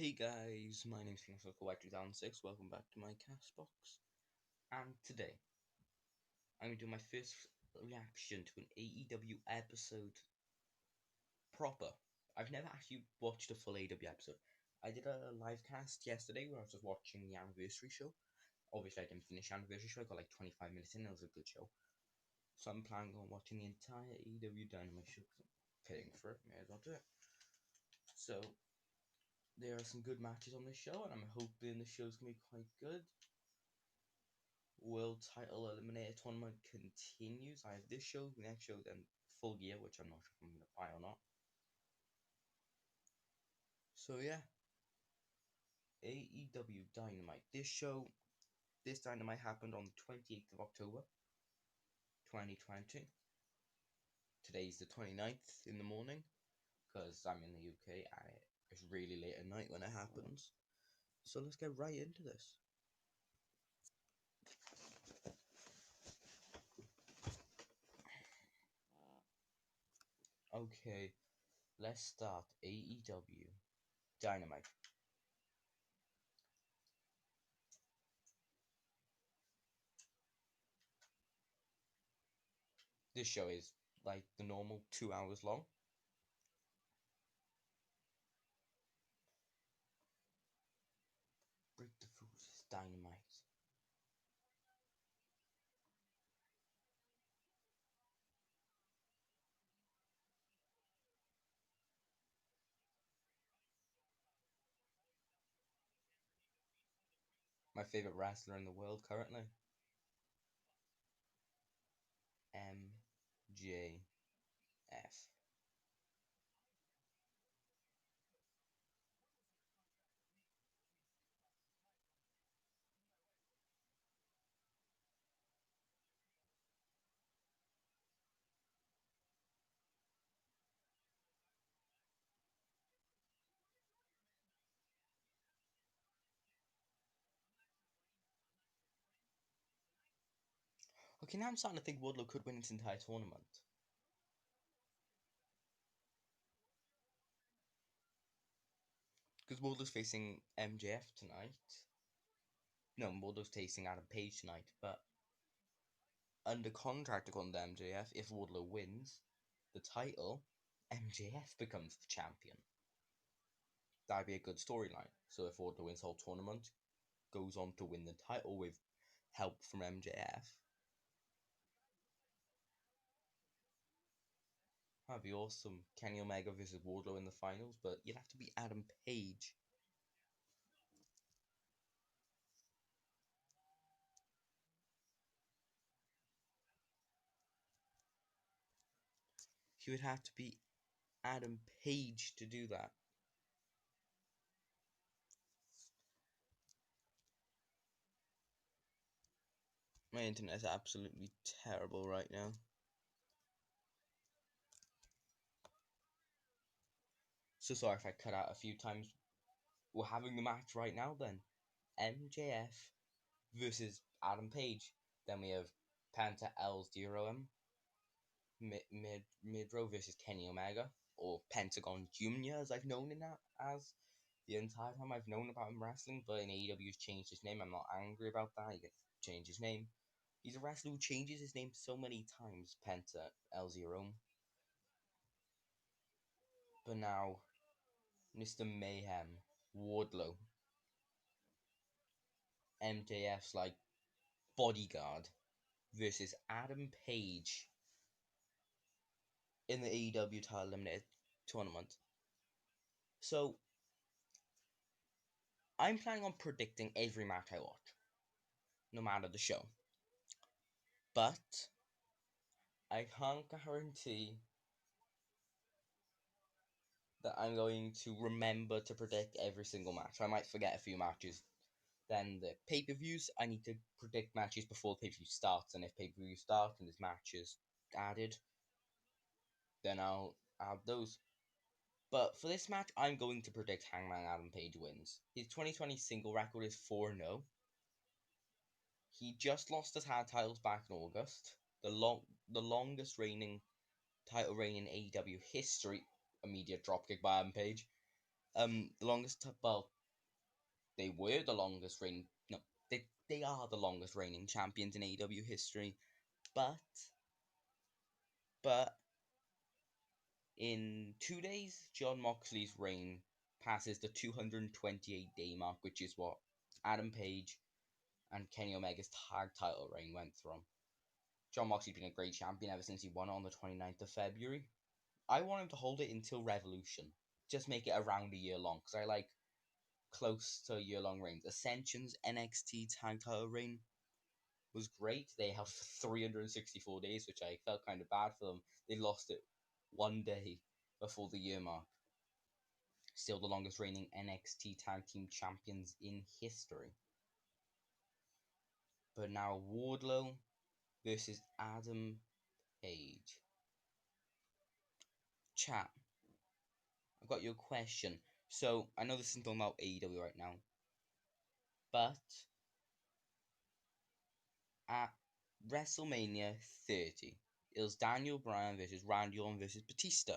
Hey guys, my name's King2006. Welcome back to my cast box. And today, I'm going to do my first reaction to an AEW episode proper. I've never actually watched a full AEW episode. I did a live cast yesterday where I was just watching the anniversary show. Obviously, I didn't finish the anniversary show. I got like 25 minutes in. It was a good show. So I'm planning on watching the entire AEW Dynamite show because I'm paying for it. May as well do it. So, there are some good matches on this show, and I'm hoping the show's going to be quite good. World Title Eliminator Tournament continues. I have this show, the next show, then Full Gear, which I'm not sure if I'm going to buy or not. So yeah, AEW Dynamite. This Dynamite happened on the 28th of October, 2020. Today's the 29th in the morning, because I'm in the UK and it's really late at night when it happens. So let's get right into this. Okay, let's start AEW Dynamite. This show is like the normal 2 hours long. Break the Fools Dynamite. My favorite wrestler in the world currently, MJF. Okay, now I'm starting to think Wardlow could win this entire tournament. Because Wardlow's facing MJF tonight. No, Wardlow's facing Adam Page tonight, but under contract according to MJF, if Wardlow wins the title, MJF becomes the champion. That'd be a good storyline. So if Wardlow wins the whole tournament, goes on to win the title with help from MJF, that'd be awesome. Kenny Omega versus Wardlow in the finals, but you'd have to be Adam Page. He would have to be Adam Page to do that. My internet is absolutely terrible right now. So sorry if I cut out a few times. We're having the match right now then. MJF versus Adam Page. Then we have Penta El Zero Midrow versus Kenny Omega. Or Pentagon Jr. as I've known him as the entire time I've known about him wrestling. But in AEW's changed his name. I'm not angry about that. He can change his name. He's a wrestler who changes his name so many times. Penta El Zero. But now, Mr. Mayhem, Wardlow, MJF's like bodyguard versus Adam Page in the AEW title eliminated tournament. So I'm planning on predicting every match I watch, no matter the show. But I can't guarantee that I'm going to remember to predict every single match. I might forget a few matches. Then the pay-per-views, I need to predict matches before the pay-per-view starts, and if pay-per-view starts and there's matches added, then I'll add those. But for this match, I'm going to predict Hangman Adam Page wins. His 2020 single record is 4-0. He just lost his tag titles back in August. The longest reigning title reign in AEW history. Immediate dropkick by Adam Page. The longest, well, they were the longest reigning, no, they are the longest reigning champions in AEW history, but, but, in 2 days, John Moxley's reign passes the 228-day mark, which is what Adam Page and Kenny Omega's tag title reign went from. John Moxley's been a great champion ever since he won on the 29th of February. I want him to hold it until Revolution. Just make it around a year long, because I like close to year-long reigns. Ascension's NXT tag title reign was great. They held for 364 days, which I felt kind of bad for them. They lost it one day before the year mark. Still the longest reigning NXT tag team champions in history. But now Wardlow versus Adam Page. Chat, I've got your question. So, I know this isn't talking about AEW right now, but at WrestleMania 30, it was Daniel Bryan versus Randy Orton versus Batista.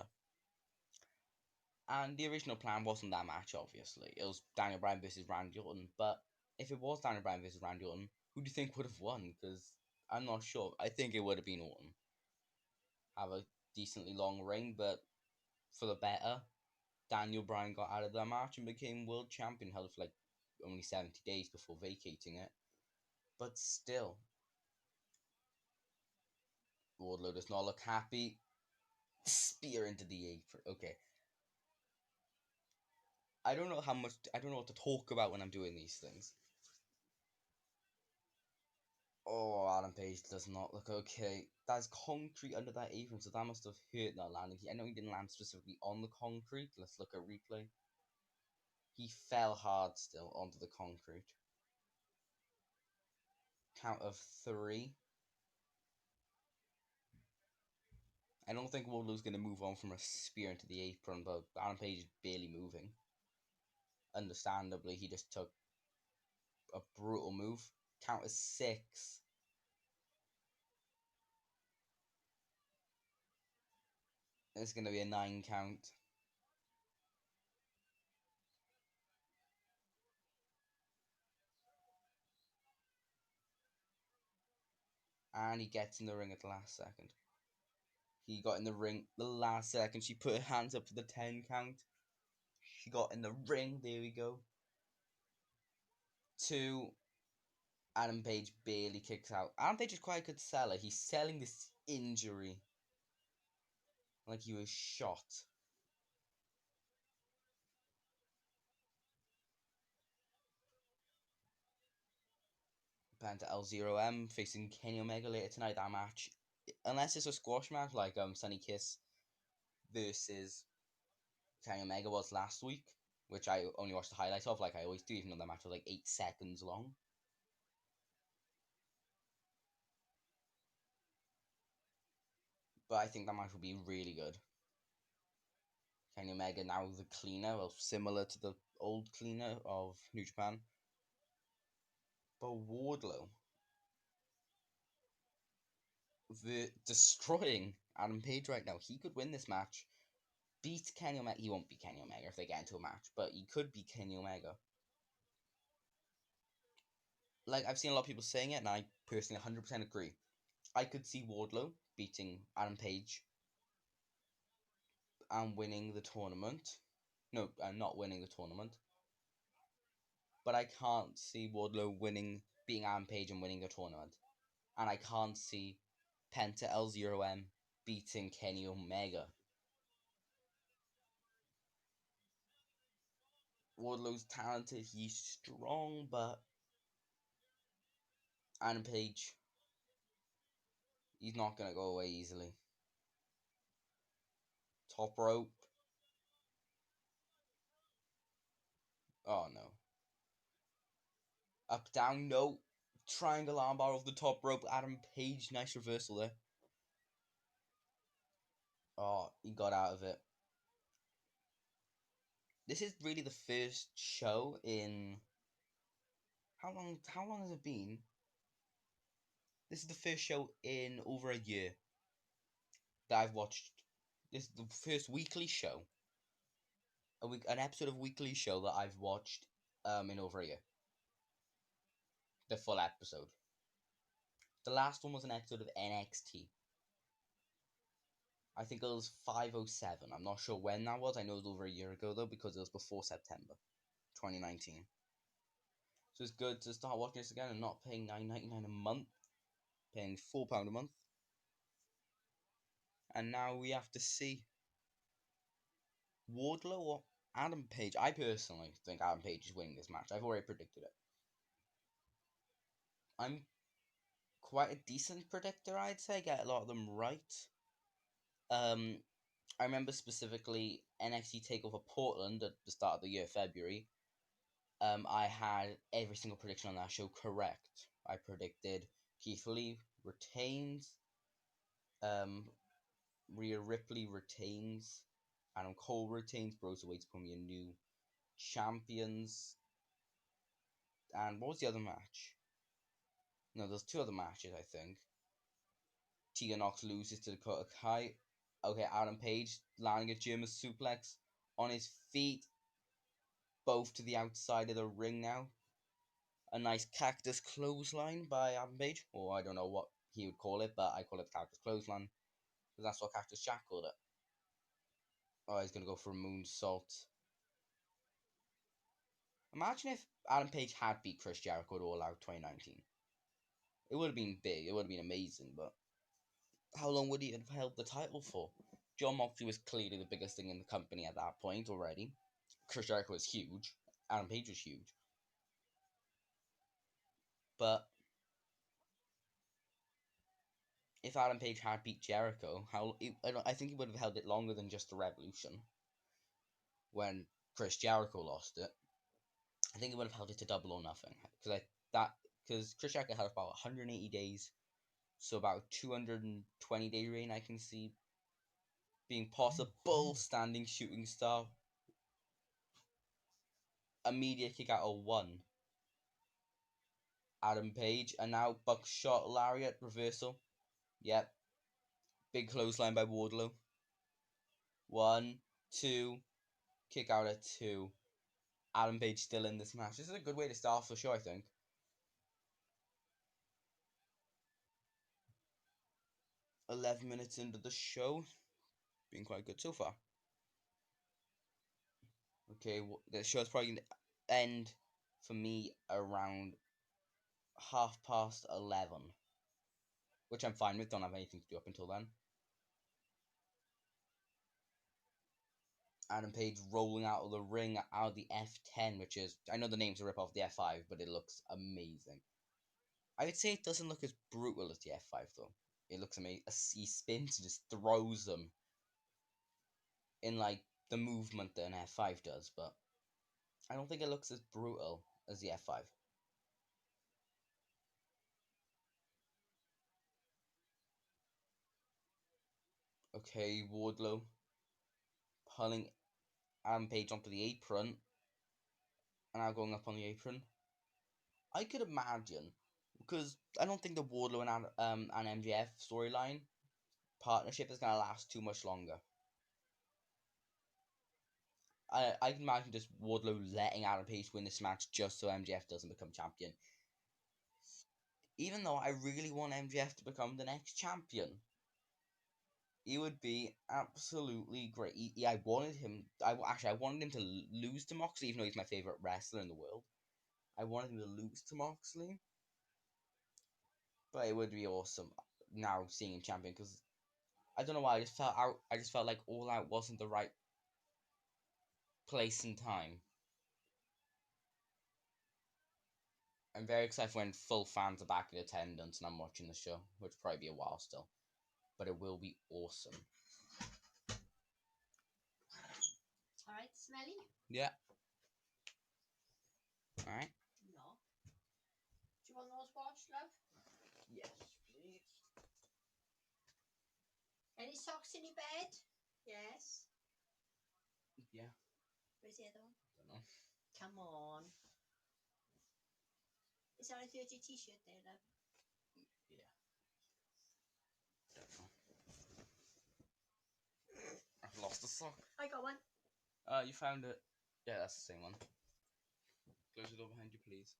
And the original plan wasn't that match, obviously. It was Daniel Bryan versus Randy Orton. But if it was Daniel Bryan versus Randy Orton, who do you think would have won? Because I'm not sure. I think it would have been Orton. Have a decently long reign, but for the better, Daniel Bryan got out of that match and became world champion. Held for like only 70 days before vacating it. But still, Wardlow does not look happy. Spear into the apron. Okay. I don't know how much. I don't know what to talk about when I'm doing these things. Oh, Adam Page does not look okay. There's concrete under that apron, so that must have hurt not landing. I know he didn't land specifically on the concrete. Let's look at replay. He fell hard still onto the concrete. Count of 3. I don't think Wardlow's going to move on from a spear into the apron, but Adam Page is barely moving. Understandably, he just took a brutal move. Count of 6. It's going to be a 9 count. And he gets in the ring at the last second. He got in the ring the last second. She put her hands up for the 10 count. She got in the ring. There we go. 2. Adam Page barely kicks out. Adam Page is quite a good seller. He's selling this injury like he was shot. Penta L0M facing Kenny Omega later tonight. That match, unless it's a squash match like Sunny Kiss versus Kenny Omega was last week, which I only watched the highlights of, like I always do, even though that match was like 8 seconds long. But I think that match will be really good. Kenny Omega now the cleaner, well, similar to the old cleaner of New Japan. But Wardlow, destroying Adam Page right now. He could win this match, beat Kenny Omega. He won't beat Kenny Omega if they get into a match, but he could beat Kenny Omega. Like, I've seen a lot of people saying it, and I personally 100% agree. I could see Wardlow beating Adam Page and winning the tournament. No, not winning the tournament. But I can't see Wardlow beating Adam Page and winning the tournament. And I can't see Penta L0M beating Kenny Omega. Wardlow's talented, he's strong, but Adam Page, he's not going to go away easily. Top rope. Oh no. Up, down, no. Triangle armbar off the top rope. Adam Page, nice reversal there. Oh, he got out of it. This is really the first show in... How long has it been? This is the first show in over a year that I've watched. This is the first weekly show an episode of Weekly Show that I've watched in over a year. The full episode. The last one was an episode of NXT. I think it was 507. I'm not sure when that was. I know it was over a year ago though, because it was before September 2019. So it's good to start watching this again and not paying $9.99 a month, paying £4 a month. And now we have to see Wardlow or Adam Page. I personally think Adam Page is winning this match. I've already predicted it. I'm quite a decent predictor, I'd say. I get a lot of them right. I remember specifically NXT TakeOver Portland at the start of the year, February. I had every single prediction on that show correct. I predicted Keith Lee retains, Rhea Ripley retains, Adam Cole retains, Broserweight's becoming a new champions. And what was the other match? No, there's two other matches, I think. Tegan Nox loses to Dakota Kai. Okay, Adam Page landing a German suplex on his feet, both to the outside of the ring now. A nice cactus clothesline by Adam Page, or I don't know what he would call it, but I call it cactus clothesline because that's what Cactus Jack called it. Oh, he's gonna go for a moonsault. Imagine if Adam Page had beat Chris Jericho at All Out 2019. It would have been big. It would have been amazing, but how long would he have held the title for? John Moxley was clearly the biggest thing in the company at that point already. Chris Jericho was huge. Adam Page was huge. But if Adam Page had beat Jericho, I think he would have held it longer than just the Revolution. When Chris Jericho lost it, I think he would have held it to Double or Nothing. Because Chris Jericho had about 180 days, so about 220-day reign I can see being possible. Standing shooting star. Immediate kick out of 1. Adam Page, and now buckshot lariat reversal. Yep. Big clothesline by Wardlow. 1, 2, kick out at 2. Adam Page still in this match. This is a good way to start off the show, I think. "11 minutes into the show. Been quite good so far. Okay, the show's probably going to end for me around 11:30. Which I'm fine with, don't have anything to do up until then. Adam Page rolling out of the ring out of the F10, which is, I know the name's a rip off the F5, but it looks amazing. I would say it doesn't look as brutal as the F5 though. It looks amazing. He spins and just throws them in like the movement that an F5 does, but I don't think it looks as brutal as the F5. Okay, Wardlow pulling Adam Page onto the apron, and now going up on the apron. I could imagine, because I don't think the Wardlow and MJF storyline partnership is gonna last too much longer. I can imagine just Wardlow letting Adam Page win this match just so MJF doesn't become champion. Even though I really want MJF to become the next champion. He would be absolutely great. I wanted him. I wanted him to lose to Moxley, even though he's my favorite wrestler in the world. I wanted him to lose to Moxley, but it would be awesome now seeing him champion, because I don't know why, I just felt like All Out wasn't the right place and time. I'm very excited when full fans are back in attendance and I'm watching the show, which will probably be a while still, but it will be awesome. Alright, smelly? Yeah. Alright. No. Do you want those washed, love? Yes, please. Any socks in your bed? Yes. Yeah. Where's the other one? I don't know. Come on. Is that a dirty t-shirt there, love? Yeah. Don't know. I've lost a sock. I got one. You found it. Yeah, that's the same one. Close the door behind you, please.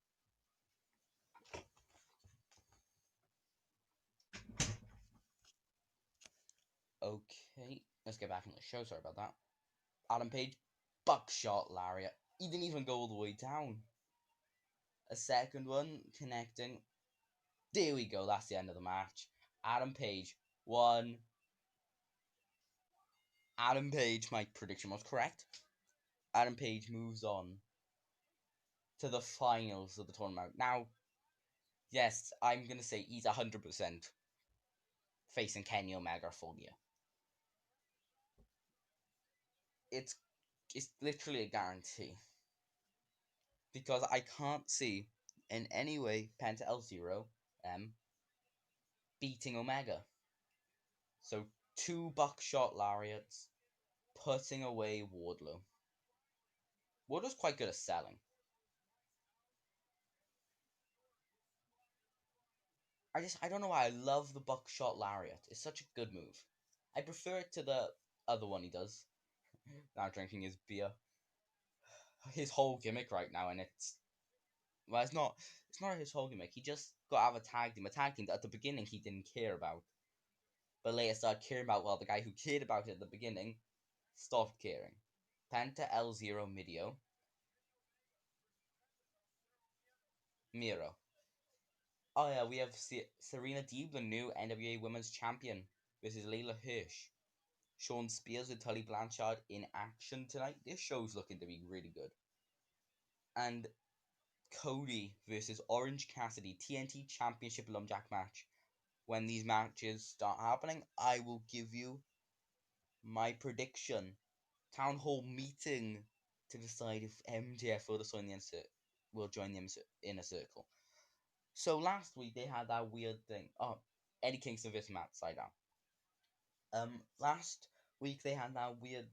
Okay, let's get back into the show. Sorry about that. Adam Page, buckshot lariat. He didn't even go all the way down. A second one connecting. There we go. That's the end of the match. Adam Page won. Adam Page, my prediction was correct. Adam Page moves on to the finals of the tournament. Now, yes, I'm gonna say he's 100% facing Kenny Omega full year. It's it's literally a guarantee because I can't see in any way Penta L Zero beating Omega. So two buckshot lariats putting away Wardlow. Wardlow's quite good at selling. I don't know why I love the buckshot lariat. It's such a good move. I prefer it to the other one he does. Now drinking his beer. His whole gimmick right now, and it's not his whole gimmick. He just got out of a tag team that at the beginning he didn't care about, but later started caring about. Well, the guy who cared about it at the beginning stopped caring. Penta L Zero Medio Miro. Oh yeah, we have Serena Deeb, the new NWA Women's Champion, versus Layla Hirsch. Sean Spears with Tully Blanchard in action tonight. This show's looking to be really good. And Cody versus Orange Cassidy TNT Championship Lumberjack match. When these matches start happening, I will give you my prediction. Town hall meeting to decide if MJF will join the inner circle. So last week they had that weird thing. Oh, Eddie Kingston versus Matt Sydal. Last week they had that weird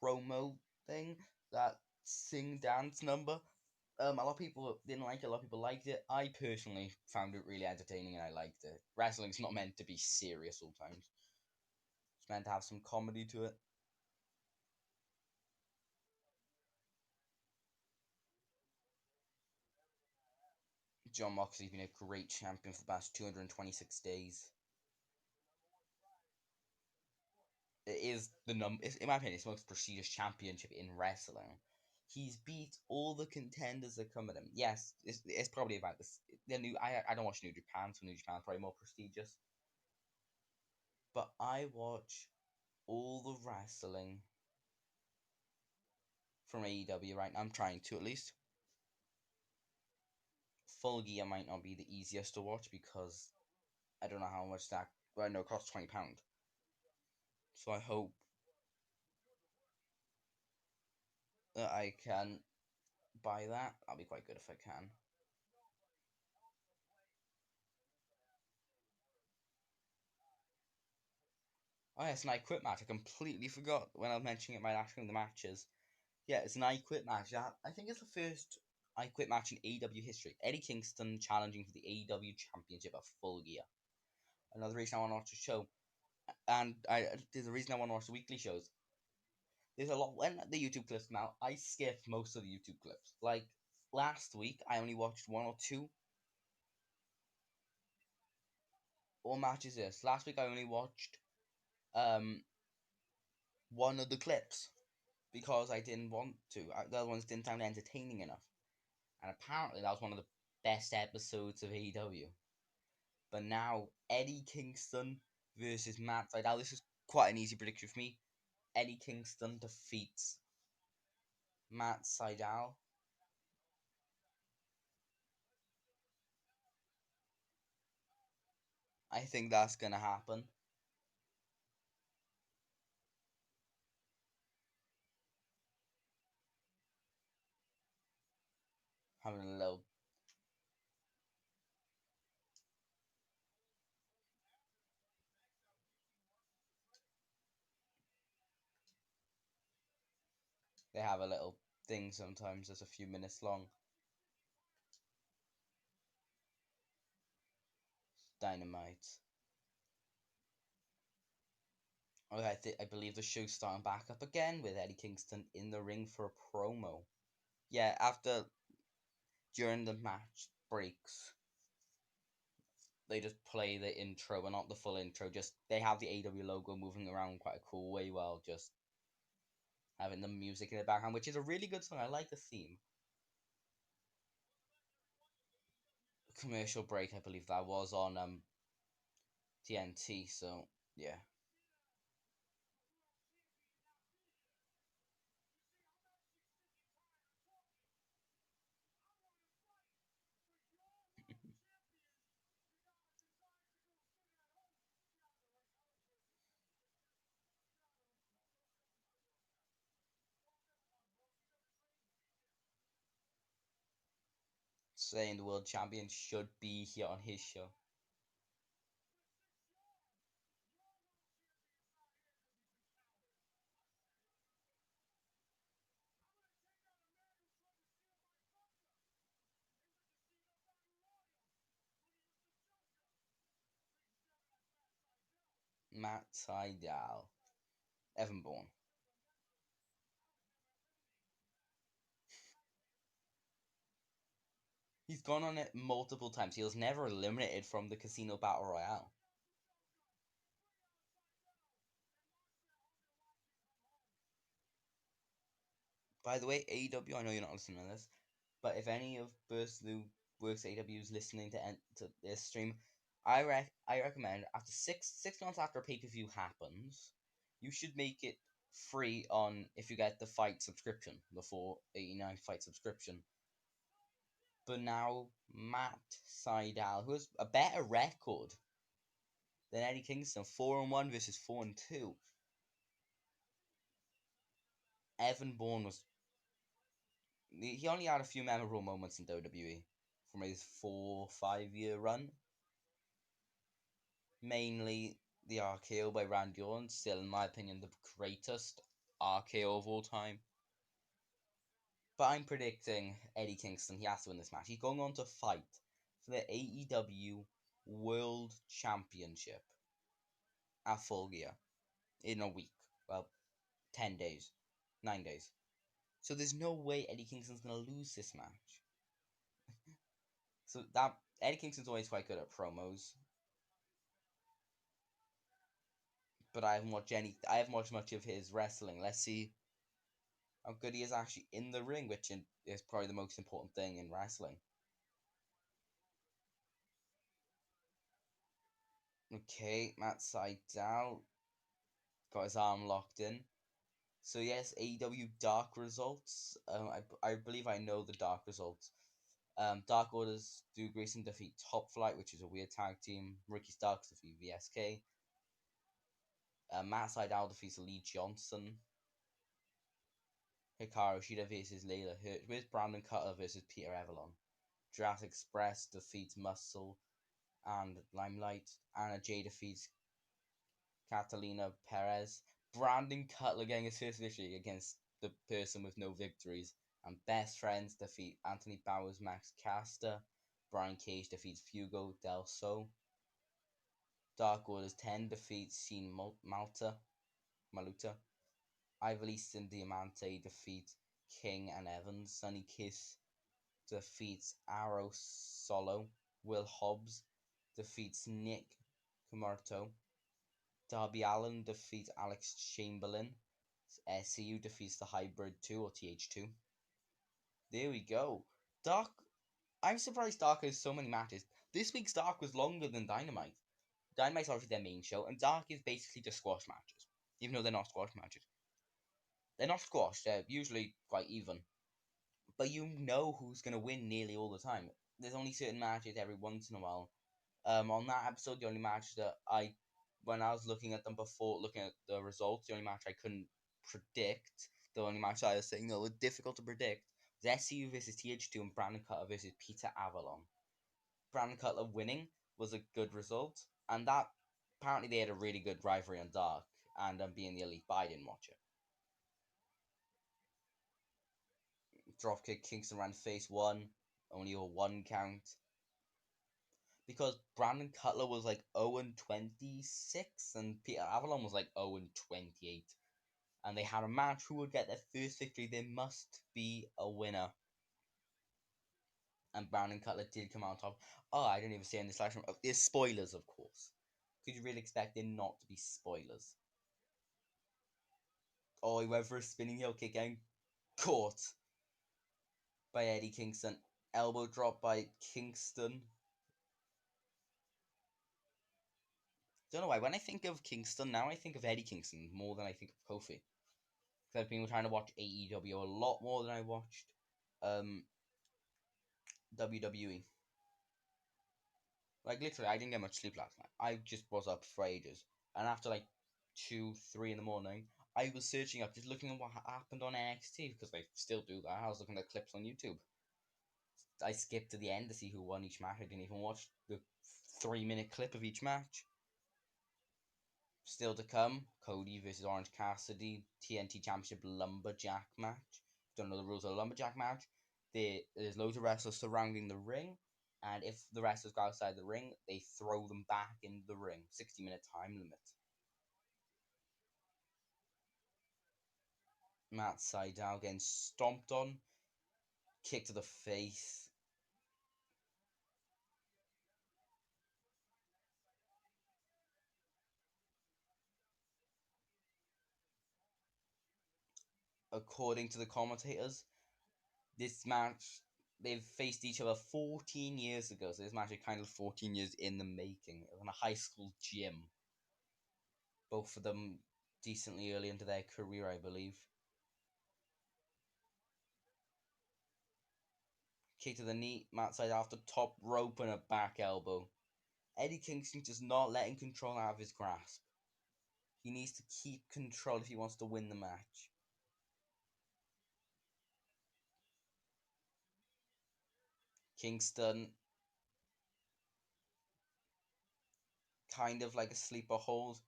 promo thing, that sing dance number. A lot of people didn't like it, a lot of people liked it. I personally found it really entertaining and I liked it. Wrestling's not meant to be serious all times. It's meant to have some comedy to it. John Moxley's been a great champion for the past 226 days. It is in my opinion, it's the most prestigious championship in wrestling. He's beat all the contenders that come at him. Yes, it's probably about this. The new I don't watch New Japan, so New Japan's probably more prestigious. But I watch all the wrestling from AEW right now. I'm trying to, at least. Full Gear might not be the easiest to watch because I don't know how much that. Well, I know it costs £20. So I hope that I can buy that. That'll be quite good if I can. Oh, yeah, it's an I Quit match. I completely forgot when I was mentioning it my last game of the matches. Yeah, it's an I Quit match. I think it's the first I Quit match in AEW history. Eddie Kingston challenging for the AEW Championship at Full Gear. Another reason I want to watch the show. And there's a reason I want to watch the weekly shows. There's a lot. When the YouTube clips come out, I skip most of the YouTube clips. Like, last week, I only watched one or two. What match is this? Last week, I only watched um one of the clips because I didn't want to. The other ones didn't sound entertaining enough. And apparently that was one of the best episodes of AEW. But now Eddie Kingston versus Matt Sydal. This is quite an easy prediction for me. Eddie Kingston defeats Matt Sydal. I think that's gonna happen. Having a little. They have a little thing sometimes that's a few minutes long. Dynamite. I believe the show's starting back up again with Eddie Kingston in the ring for a promo. Yeah, after during the match breaks, they just play the intro, but not the full intro. Just they have the AW logo moving around quite a cool way while just having the music in the background, which is a really good song. I like the theme. Commercial break, I believe that was on TNT. So yeah, saying the world champion should be here on his show. Matt Sydal, Evan Bourne. He's gone on it multiple times. He was never eliminated from the Casino Battle Royale. By the way, AEW, I know you're not listening to this, but if any of person who works at AEW is listening to this stream, I recommend after six months after a pay per view happens, you should make it free on if you get the fight subscription, the 489 fight subscription. But now Matt Sydal, who has a better record than Eddie Kingston, 4-1 versus 4-2. Evan Bourne was he only had a few memorable moments in WWE from his 4-5 year run. Mainly the RKO by Randy Orton, still in my opinion the greatest RKO of all time. But I'm predicting Eddie Kingston. He has to win this match. He's going on to fight for the AEW World Championship at Full Gear in a week. Well, 10 days, 9 days. So there's no way Eddie Kingston's gonna lose this match. So that Eddie Kingston's always quite good at promos, but I haven't watched much of his wrestling. Let's see how good he is actually in the ring, which is probably the most important thing in wrestling. Okay, Matt Sydal got his arm locked in. So yes, AEW Dark results. I believe I know the Dark results. Dark Orders do Grayson defeat Top Flight, which is a weird tag team. Ricky Starks defeat VSK. Matt Sydal defeats Lee Johnson. Hikaru Shida versus Layla Hirsch with Brandon Cutler versus Peter Avalon. Jurassic Express defeats Muscle and Limelight. Anna Jay defeats Catalina Perez. Brandon Cutler getting his first victory against the person with no victories. And Best Friends defeat Anthony Bowers, Max Caster. Brian Cage defeats Fugo Del Sol. Dark Orders 10 defeats Sheen Maluta. Ivory and Diamante defeat King and Evans. Sunny Kiss defeats Arrow Solo. Will Hobbs defeats Nick Kumarto. Darby Allin defeats Alex Chamberlain. SCU defeats the Hybrid 2 or TH2. There we go. Dark. I'm surprised Dark has so many matches. This week's Dark was longer than Dynamite. Dynamite's obviously their main show, and Dark is basically just squash matches. Even though they're not squash matches. They're not squash, they're usually quite even. But you know who's going to win nearly all the time. There's only certain matches every once in a while. On that episode, the only match that when I was looking at them before looking at the results, the only match I couldn't predict, the only match I was saying that was difficult to predict, was SCU versus TH2 and Brandon Cutler versus Peter Avalon. Brandon Cutler winning was a good result, and that apparently they had a really good rivalry on Dark and being the elite, but I didn't watch it. Dropkick Kingston ran face one, only a 1 count. because Brandon Cutler was like 0-26 and Peter Avalon was like 0-28. And they had a match who would get their first victory. There must be a winner. And Brandon Cutler did come out on top. Oh, I didn't even say in this last one. Oh, there's spoilers, of course. Could you really expect there not to be spoilers? Oh, he went for a spinning heel kick and caught by Eddie Kingston. Elbow drop by Kingston. Don't know why. When I think of Kingston now, I think of Eddie Kingston more than I think of Kofi. Because I've been trying to watch AEW a lot more than I watched WWE. Like literally, I didn't get much sleep last night. I just was up for ages, and after like 2, 3 in the morning, I was searching up, just looking at what happened on NXT because I still do that. I was looking at clips on YouTube. I skipped to the end to see who won each match. I didn't even watch the 3-minute clip of each match. Still to come, Cody versus Orange Cassidy, TNT Championship Lumberjack match. Don't know the rules of a Lumberjack match. There's loads of wrestlers surrounding the ring, and if the wrestlers go outside the ring, they throw them back into the ring. 60-minute time limit. Matt Sydal getting stomped on, kick to the face. According to the commentators, this match, they've faced each other 14 years ago, so this match is kind of 14 years in the making. It was in a high school gym. Both of them decently early into their career, I believe. Kick to the knee, Matt Sydal after top rope and a back elbow. Eddie Kingston just not letting control out of his grasp. He needs to keep control if he wants to win the match. Kingston, kind of like a sleeper hold,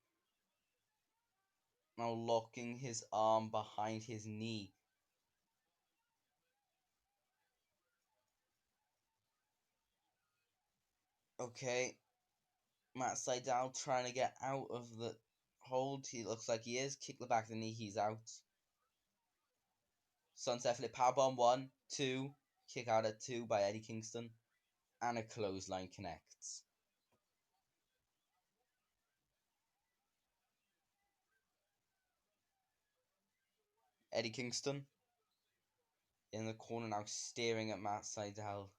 now locking his arm behind his knee. Okay, Matt Sydal trying to get out of the hold. He looks like he is. Kick the back of the knee. He's out. Sunset flip powerbomb 1, 2. Kick out at 2 by Eddie Kingston. And a clothesline connects. Eddie Kingston in the corner now staring at Matt Sydal.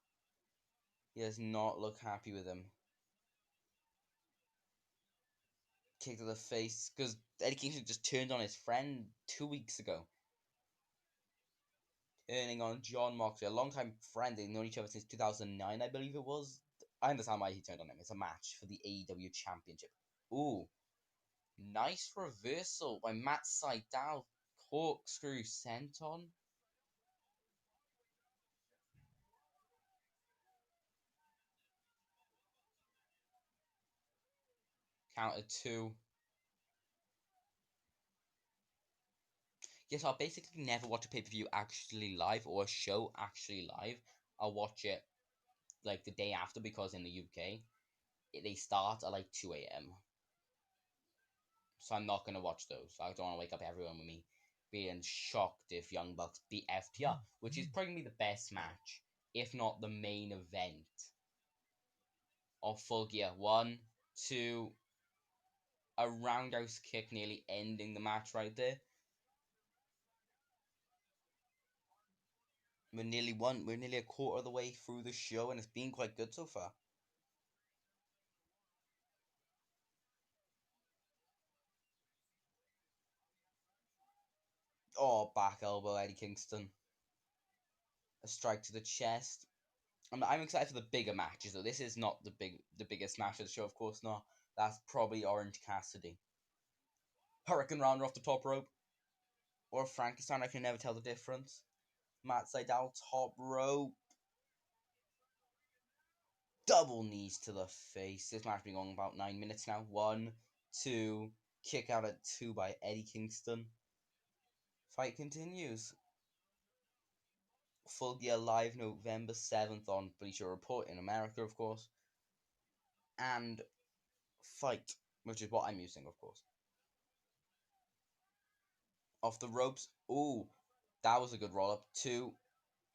He does not look happy with him. Kick to the face because Eddie Kingston just turned on his friend 2 weeks ago. Turning on John Moxley, a long-time friend. They've known each other since 2009, I believe it was. I understand why he turned on him. It's a match for the AEW Championship. Ooh, nice reversal by Matt Sydal. Corkscrew senton. Counter 2. Yes, I'll basically never watch a pay-per-view actually live or a show actually live. I'll watch it like the day after because in the UK they start at like 2 a.m. So I'm not gonna watch those. I don't want to wake up everyone with me being shocked if Young Bucks beat FTR, which is probably the best match, if not the main event of Full Gear. 1, 2, a roundhouse kick nearly ending the match right there. We're nearly a quarter of the way through the show, and it's been quite good so far. Oh, back elbow, Eddie Kingston. A strike to the chest. I'm excited for the bigger matches though. This is not the biggest match of the show, of course not. That's probably Orange Cassidy. Hurricane Rounder off the top rope. Or Frankenstein, I can never tell the difference. Matt Sydal, top rope. Double knees to the face. This match has been going about 9 minutes now. 1, 2. Kick out at 2 by Eddie Kingston. Fight continues. Full Gear Live November 7th on Bleacher Report in America, of course. and fight, which is what I'm using, of course. Off the ropes. Ooh, that was a good roll up. 2,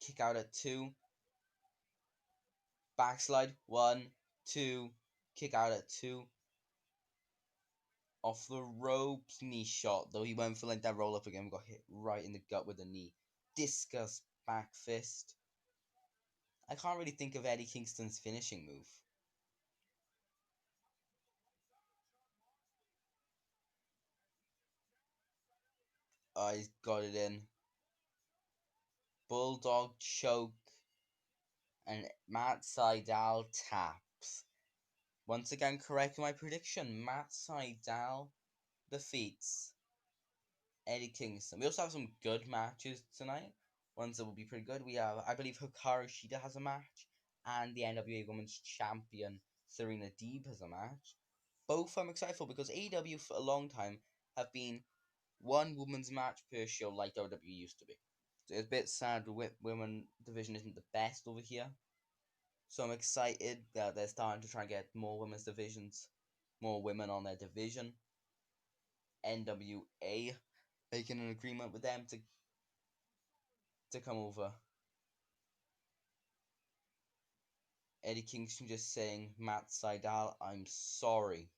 kick out at 2, backslide. 1, 2, kick out at 2. Off the ropes, knee shot. Though he went for like that roll up again, got hit right in the gut with a knee. Discus back fist. I can't really think of Eddie Kingston's finishing move. He's got it in. Bulldog choke. And Matt Sydal taps. Once again, correcting my prediction. Matt Sydal defeats Eddie Kingston. We also have some good matches tonight. Ones that will be pretty good. We have, I believe, Hikaru Shida has a match. And the NWA Women's Champion, Serena Deeb, has a match. Both I'm excited for because AEW for a long time have been one women's match per show like WWE used to be. So it's a bit sad the women division isn't the best over here. So I'm excited that they're starting to try and get more women's divisions, more women on their division. NWA making an agreement with them to come over. Eddie Kingston just saying, Matt Sydal, I'm sorry.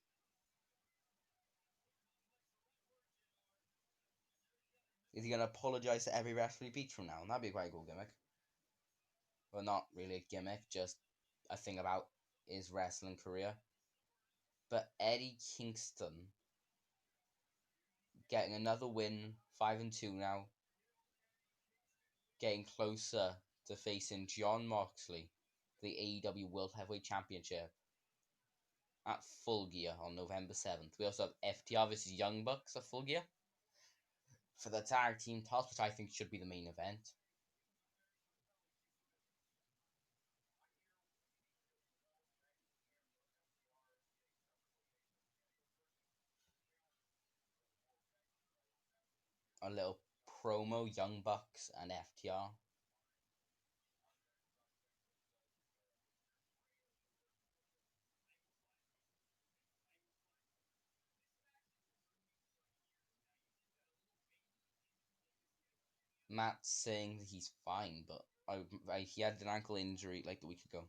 Is he going to apologize to every wrestler he beats from now? And that'd be a quite cool gimmick. Well, not really a gimmick, just a thing about his wrestling career. But Eddie Kingston getting another win, 5-2 now. Getting closer to facing Jon Moxley for the AEW World Heavyweight Championship at Full Gear on November 7th. We also have FTR vs Young Bucks at Full Gear for the tag team toss, which I think should be the main event. A little promo, Young Bucks and FTR. Matt saying that he's fine, but he had an ankle injury like a week ago.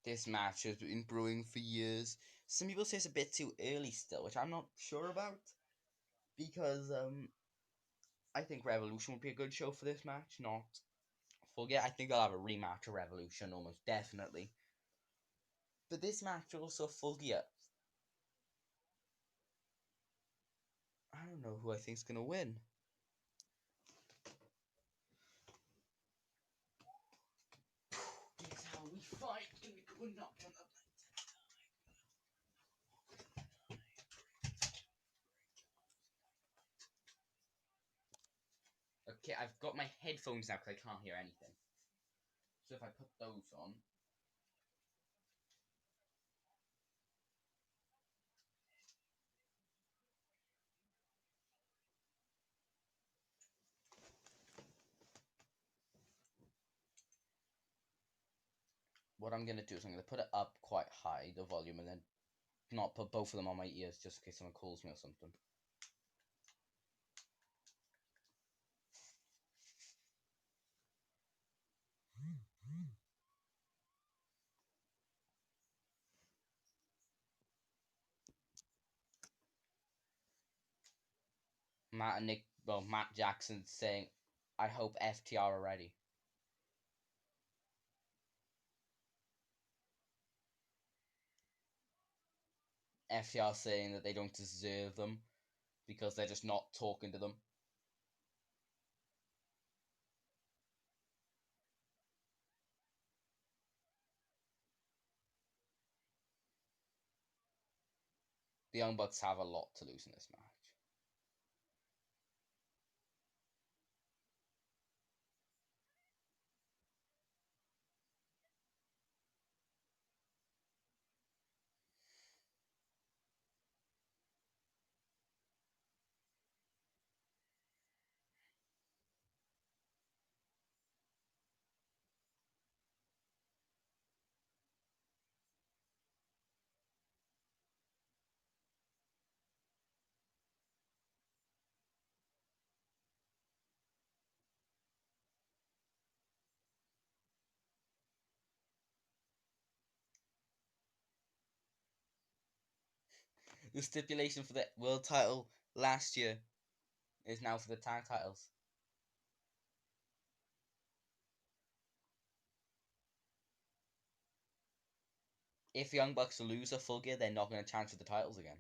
This match has been brewing for years. Some people say it's a bit too early still, which I'm not sure about. Because I think Revolution would be a good show for this match, not Full Gear. I think they'll have a rematch of Revolution, almost definitely. But this match also Full Gear. I don't know who I think's gonna win. It's how we fight. Can we go knock on the Okay, I've got my headphones now because I can't hear anything. So if I put those on. What I'm gonna do is I'm gonna put it up quite high, the volume, and then not put both of them on my ears just in case someone calls me or something. Matt Jackson saying, I hope FTR are ready. FTR saying that they don't deserve them. because they're just not talking to them. The Young Bucks have a lot to lose in this match. The stipulation for the world title last year is now for the tag titles. If Young Bucks lose a Full Gear, they're not going to challenge for the titles again.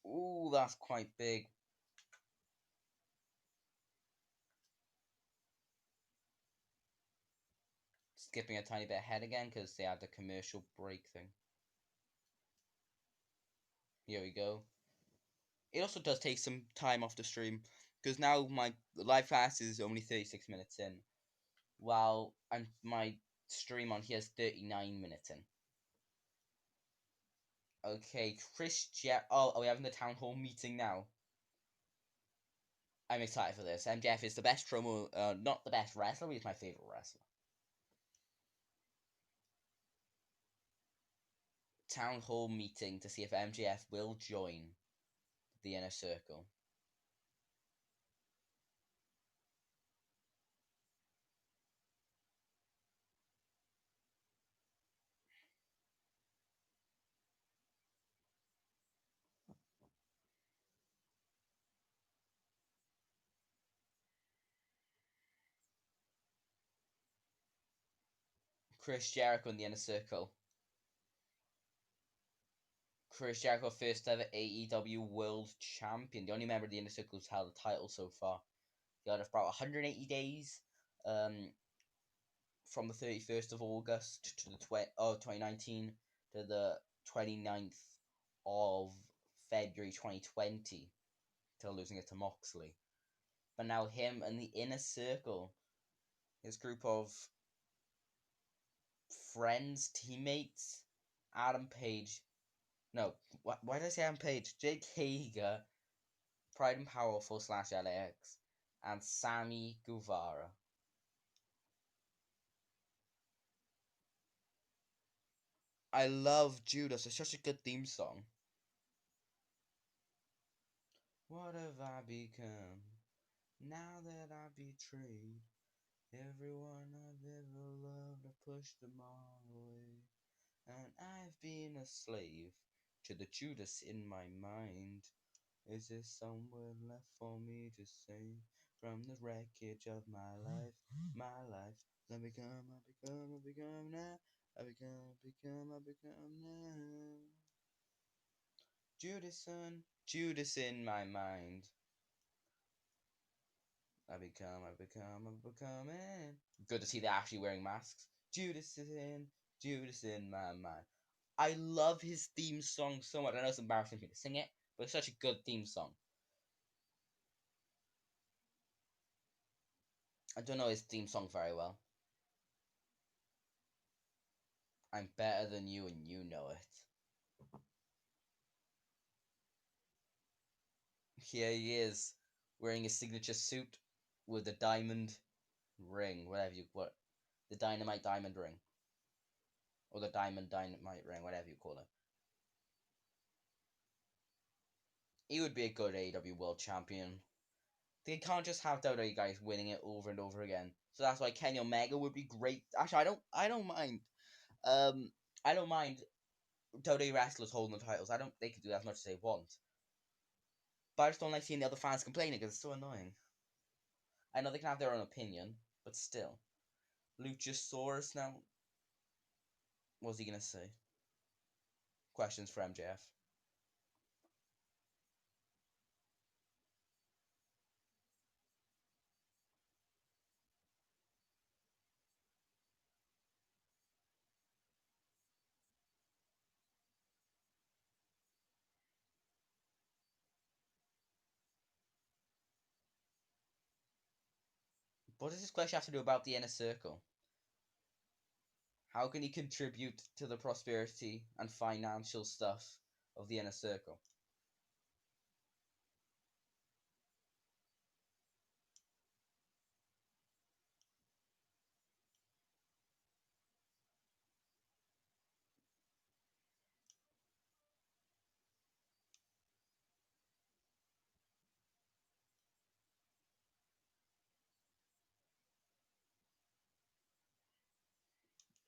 Ooh, that's quite big. Skipping a tiny bit ahead again because they had the commercial break thing. Here we go. It also does take some time off the stream because now my live class is only 36 minutes in, while my stream on here is 39 minutes in. Okay, Oh, are we having the town hall meeting now? I'm excited for this. MJF is the best promo, not the best wrestler, he's my favorite wrestler. Town hall meeting to see if MJF will join the Inner Circle. Chris Jericho in the Inner Circle. Chris Jericho, first ever AEW World Champion, the only member of the Inner Circle who's held a title so far. He had about 180 days from the 31st of August to the 2019 to the 29th of February 2020 till losing it to Moxley. But now him and the Inner Circle, his group of friends, teammates, Adam Page. No, why did I say Adam Page? Jake Hager, Pride and Powerful / LAX, and Sammy Guevara. I love Judas. It's such a good theme song. What have I become now that I've betrayed everyone I've ever loved? I pushed them all away, and I've been a slave to the Judas in my mind. Is there somewhere left for me to say from the wreckage of my life? My life. I become now. I become now. Judas in my mind. I becoming. Good to see they're actually wearing masks. Judas in my mind. I love his theme song so much. I know it's embarrassing for me to sing it, but it's such a good theme song. I don't know his theme song very well. I'm better than you and you know it. Here he is, wearing his signature suit with a diamond ring, whatever you what, the dynamite diamond ring, or the diamond dynamite ring, whatever you call it. He would be a good AEW World Champion. They can't just have WWE guys winning it over and over again. So that's why Kenny Omega would be great. Actually, I don't mind. I don't mind WWE wrestlers holding the titles. They could do as much as they want. But I just don't like seeing the other fans complaining because it's so annoying. I know they can have their own opinion, but still. Luchasaurus now. What's he gonna say? Questions for MJF. What does this question have to do about the inner circle? How can he contribute to the prosperity and financial stuff of the inner circle?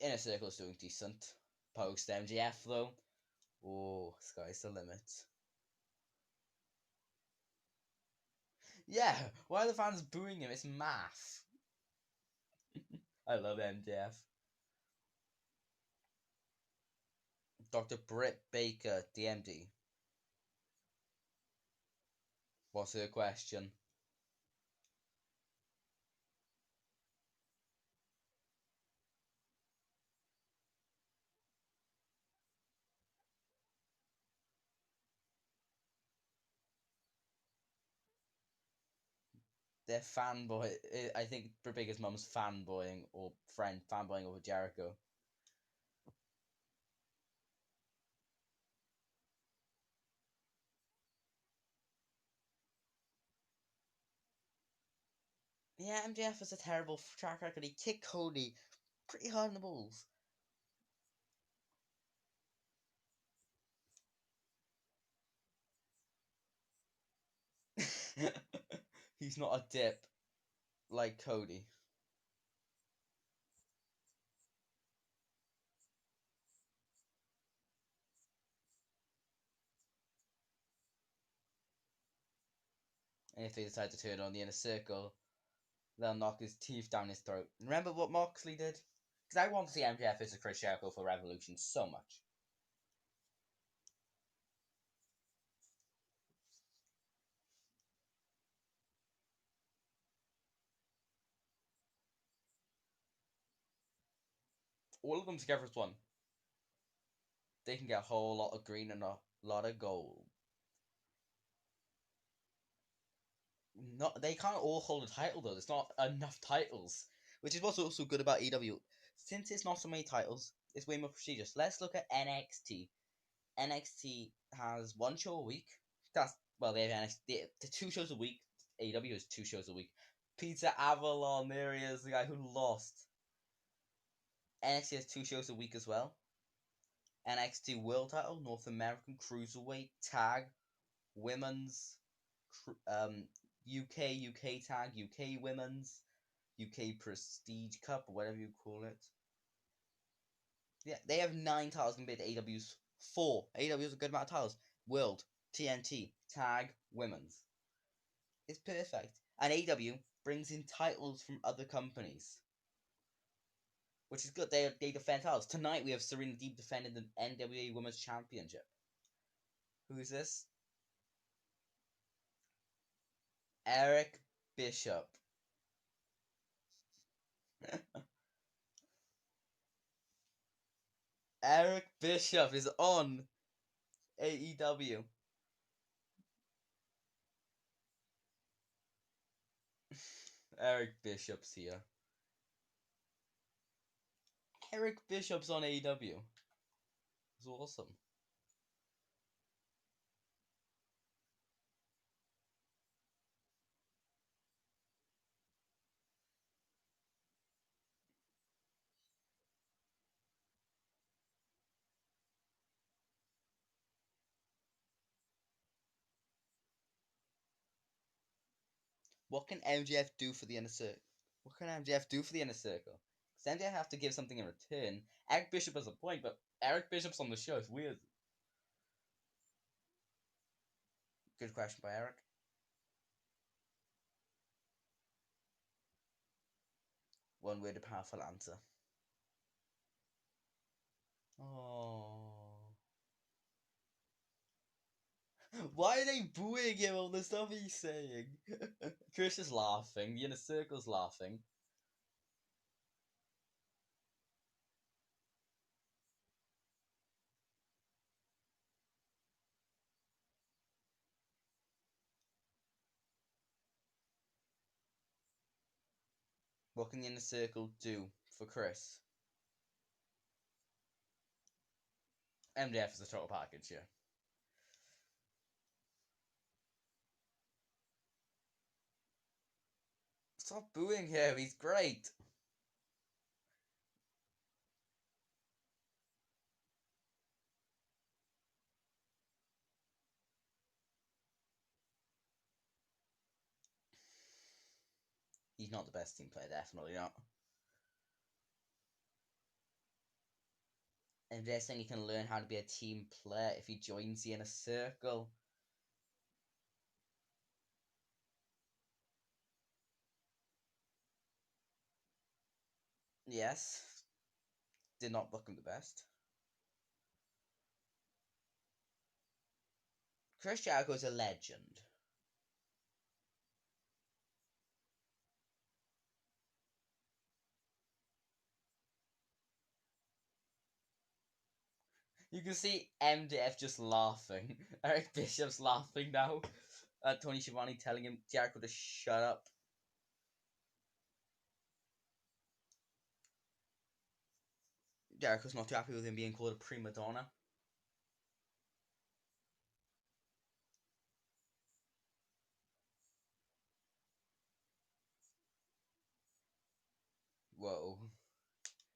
Inner circle's doing decent. Post MJF though, oh, sky's the limit. Yeah, why are the fans booing him? It's math. I love MJF. Dr. Britt Baker, DMD. What's her question? They're fanboy. I think Britt Baker's mum's fanboying or friend fanboying over Jericho. Yeah, MJF has a terrible track record. He kicked Cody pretty hard in the balls. He's not a dip like Cody. And if they decide to turn on the inner circle, they'll knock his teeth down his throat. Remember what Moxley did? Because I want to see MJF as a Chris Jericho for Revolution so much. All of them together as one. They can get a whole lot of green and a lot of gold. Not they can't all hold a title though. There's not enough titles, which is what's also good about EW. Since it's not so many titles, it's way more prestigious. Let's look at NXT. NXT has one show a week. That's well, they have NXT. The 2 shows a week. AEW has 2 shows a week. Peter Avalon, there he is, the guy who lost. NXT has 2 shows a week as well. NXT World Title, North American Cruiserweight, Tag, Women's, UK Tag, UK Women's, UK Prestige Cup, or whatever you call it. Yeah, they have 9 titles compared to AEW's 4. AEW's a good amount of titles. World, TNT, Tag, Women's. It's perfect. And AEW brings in titles from other companies, which is good. They defend titles. Tonight we have Serena Deeb defending the NWA Women's Championship. Who is this? Eric Bishop. Eric Bishop is on AEW. Eric Bishop's here. Eric Bishop's on AEW. It's awesome. What can MJF do for the inner circle? What can MJF do for the inner circle? Because MJF have to give something in return. Eric Bishop has a point, but Eric Bishop's on the show. It's weird. Good question by Eric. One word, a powerful answer. Oh. Why are they booing him on the stuff he's saying? Chris is laughing. The inner circle's laughing. What can the inner circle do for Chris? MDF is a total package, yeah. Stop booing him, he's great. He's not the best team player, definitely not. And they're saying he can learn how to be a team player if he joins the inner circle. Yes. Did not book him the best. Chris Jericho's a legend. You can see MDF just laughing. Eric Bishop's laughing now. Tony Schiavone telling him Jericho to shut up. Jericho's not too happy with him being called a prima donna. Whoa.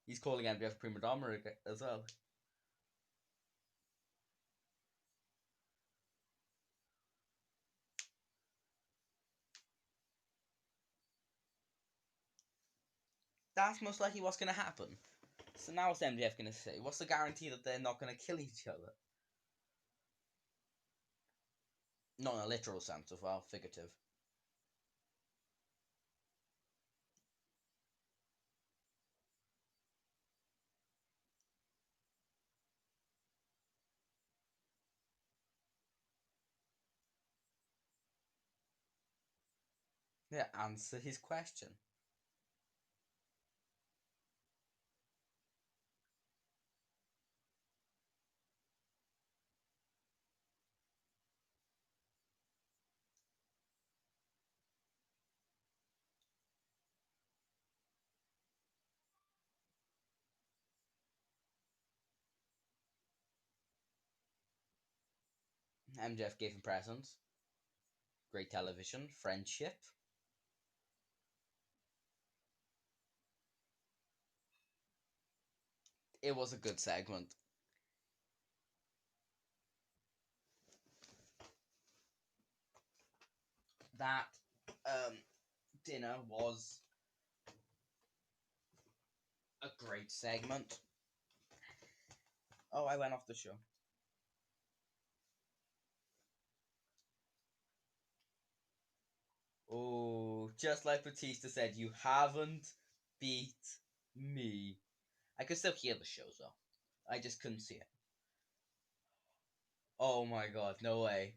He's calling MDF a prima donna as well. That's most likely what's going to happen. So now what's MDF going to say? What's the guarantee that they're not going to kill each other? Not in a literal sense of, well, figurative. Yeah, answer his question. MJF gave him presents. Great television. Friendship. It was a good segment. That dinner was a great segment. Oh, I went off the show. Oh, just like Batista said, you haven't beat me. I could still hear the show though. I just couldn't see it. Oh my god, no way.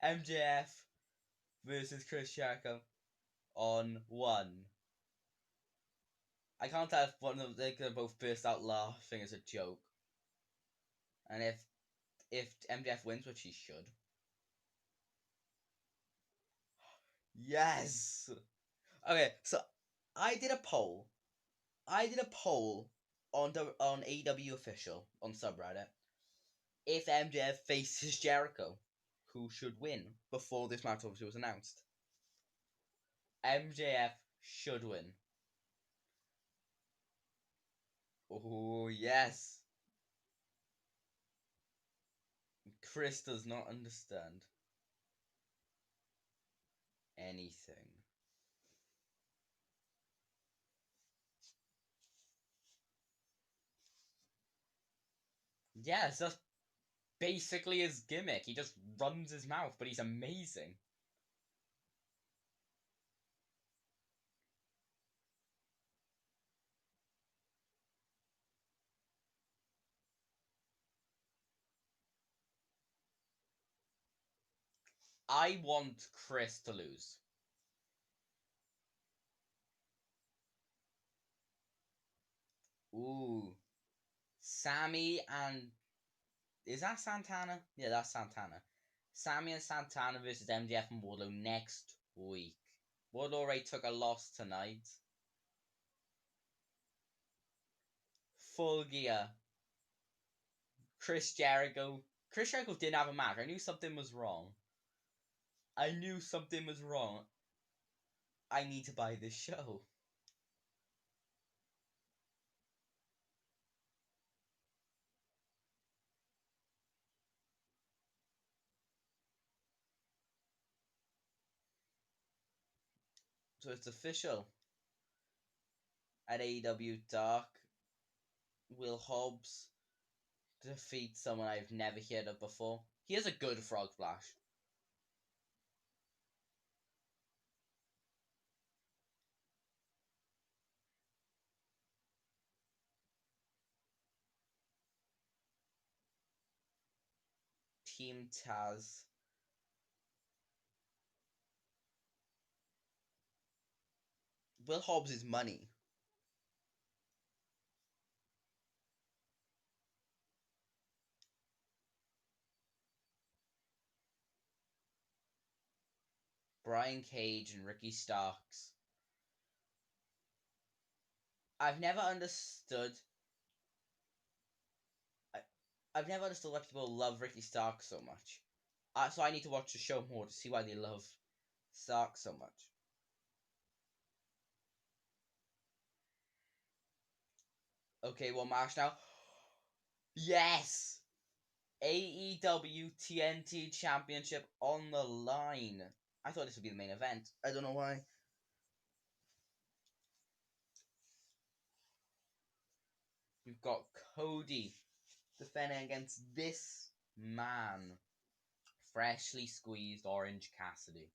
MJF versus Chris Jericho on one. I can't tell if one of them they're gonna both burst out laughing as a joke. And if MJF wins, which he should. Yes. Okay, so I did a poll. I did a poll on AEW official on subreddit. If MJF faces Jericho, who should win before this match obviously was announced? MJF should win. Oh yes. Chris does not understand anything. Yes, that's basically his gimmick. He just runs his mouth, but he's amazing. I want Chris to lose. Ooh. Sammy and Is that Santana? Yeah, that's Santana. Sammy and Santana versus MJF and Wardlow next week. Wardlow already took a loss tonight. Full Gear. Chris Jericho. Chris Jericho didn't have a match. I knew something was wrong. I knew something was wrong. I need to buy this show. So it's official. At AEW Dark, Will Hobbs defeat someone I've never heard of before. He has a good frog splash. Team Taz. Will Hobbs is money. Brian Cage and Ricky Starks. I've never understood. I, I've never understood why people love Ricky Starks so much. So I need to watch the show more to see why they love Starks so much. Okay, one match now. Yes! AEW TNT Championship on the line. I thought this would be the main event. I don't know why. We've got Cody defending against this man. Freshly squeezed Orange Cassidy.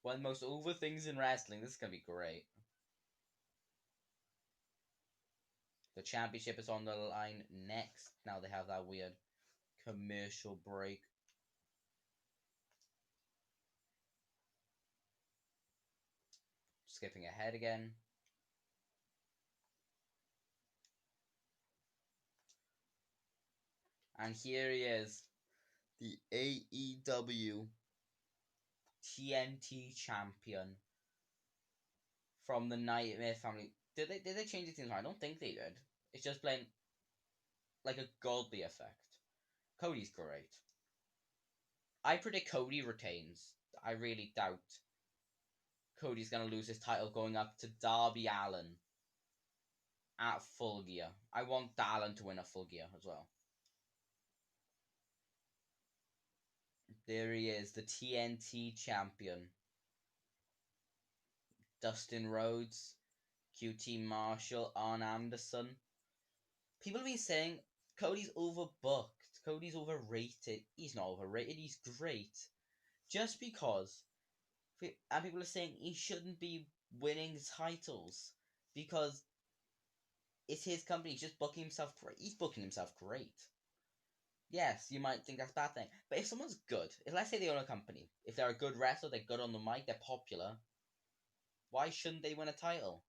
One of the most over things in wrestling. This is going to be great. The championship is on the line next. Now they have that weird commercial break. Skipping ahead again. And here he is. The AEW TNT champion from the Nightmare family. Did they change the team? I don't think they did. It's just playing like a godly effect. Cody's great. I predict Cody retains. I really doubt Cody's gonna lose his title going up to Darby Allin at Full Gear. I want Allin to win a Full Gear as well. There he is, the TNT champion. Dustin Rhodes, QT Marshall, Arn Anderson. People have been saying Cody's overbooked. Cody's overrated. He's not overrated. He's great. Just because, and people are saying he shouldn't be winning titles because it's his company. He's just booking himself great. He's booking himself great. Yes, you might think that's a bad thing, but if someone's good, if let's say they own a company, if they're a good wrestler, they're good on the mic, they're popular, why shouldn't they win a title?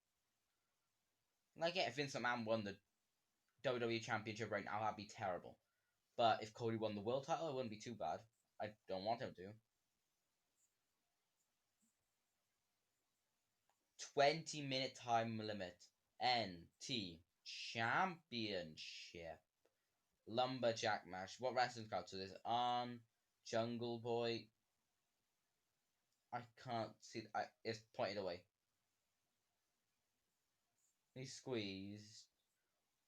Like, yeah, if Vince McMahon won the WWE Championship right now, that'd be terrible. But if Cody won the world title, it wouldn't be too bad. I don't want him to. 20-minute time limit. NT Championship. Lumberjack match. What wrestling crowd? So there's Arn, Jungle Boy. I can't see. It's pointed away. He squeezed.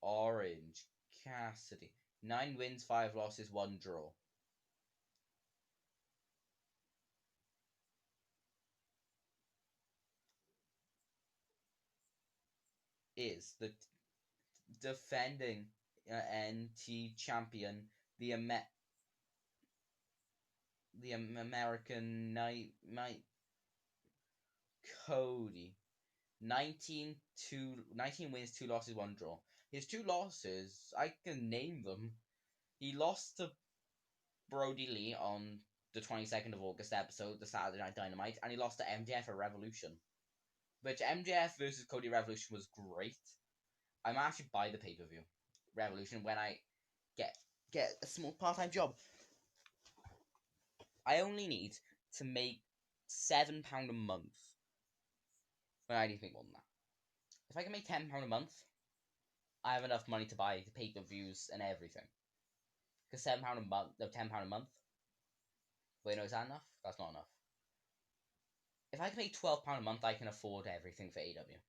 Orange Cassidy. 9 wins, 5 losses, 1 draw. Is the defending NT champion, the American Night Cody. 19 wins, 2 losses, 1 draw. His 2 losses, I can name them. He lost to Brody Lee on the 22nd of August episode, the Saturday Night Dynamite, and he lost to MJF at Revolution. Which MJF versus Cody Revolution was great. I might actually buy the pay-per-view Revolution when I get get a small part-time job. I only need to make £7 a month. Well, I need to make more than that. If I can make £10 a month, I have enough money to buy the pay-per-views and everything. Because £7 a month, no, £10 a month. Wait, no, is that enough? That's not enough. If I can make £12 a month, I can afford everything for AEW.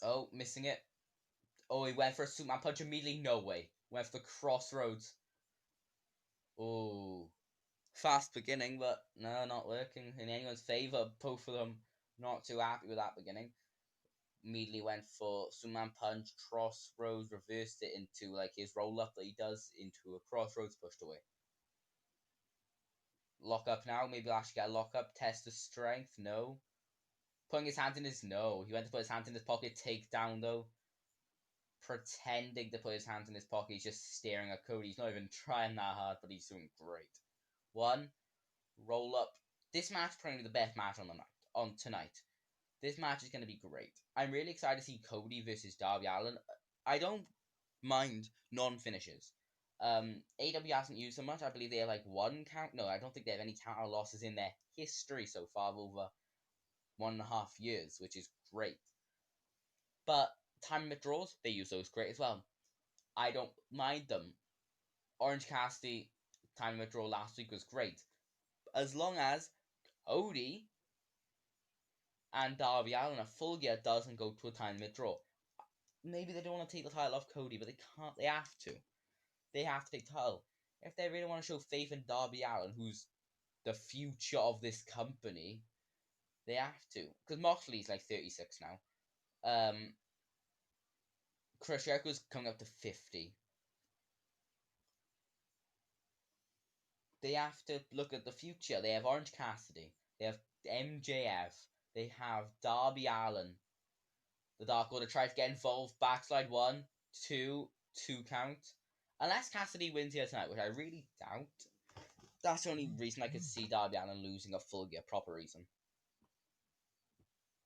Oh, missing it. Oh, he went for a Superman punch immediately. No way. Went for the crossroads. Oh, fast beginning, but no, not working in anyone's favour. Both of them not too happy with that beginning. Immediately went for Superman punch, crossroads, reversed it into like his roll up that he does into a crossroads, pushed away. Lock up now. Maybe I'll actually get a lock up. Test of strength. No. Putting his hand in his no. He went to put his hand in his pocket. Takedown though. Pretending to put his hands in his pocket. He's just staring at Cody. He's not even trying that hard, but he's doing great. One. Roll up. This match probably the best match on tonight. This match is going to be great. I'm really excited to see Cody versus Darby Allin. I don't mind non-finishes. AW hasn't used so much. I believe they have like one count. No, I don't think they have any counter losses in their history so far of over 1.5 years, which is great. But time limit draws, they use those great as well. I don't mind them. Orange Cassidy time limit draw last week was great. As long as Cody and Darby Allin, a full gear doesn't go to a time limit draw. Maybe they don't want to take the title off Cody, but they can't. They have to. They have to take the title. If they really want to show faith in Darby Allin, who's the future of this company, they have to. Because Moxley's like 36 now. Chris Jericho's coming up to 50. They have to look at the future. They have Orange Cassidy. They have MJF. They have Darby Allin. The Dark Order tries to get involved. Backslide 1, 2, 2 count. Unless Cassidy wins here tonight, which I really doubt. That's the only reason I could see Darby Allin losing a full gear, proper reason.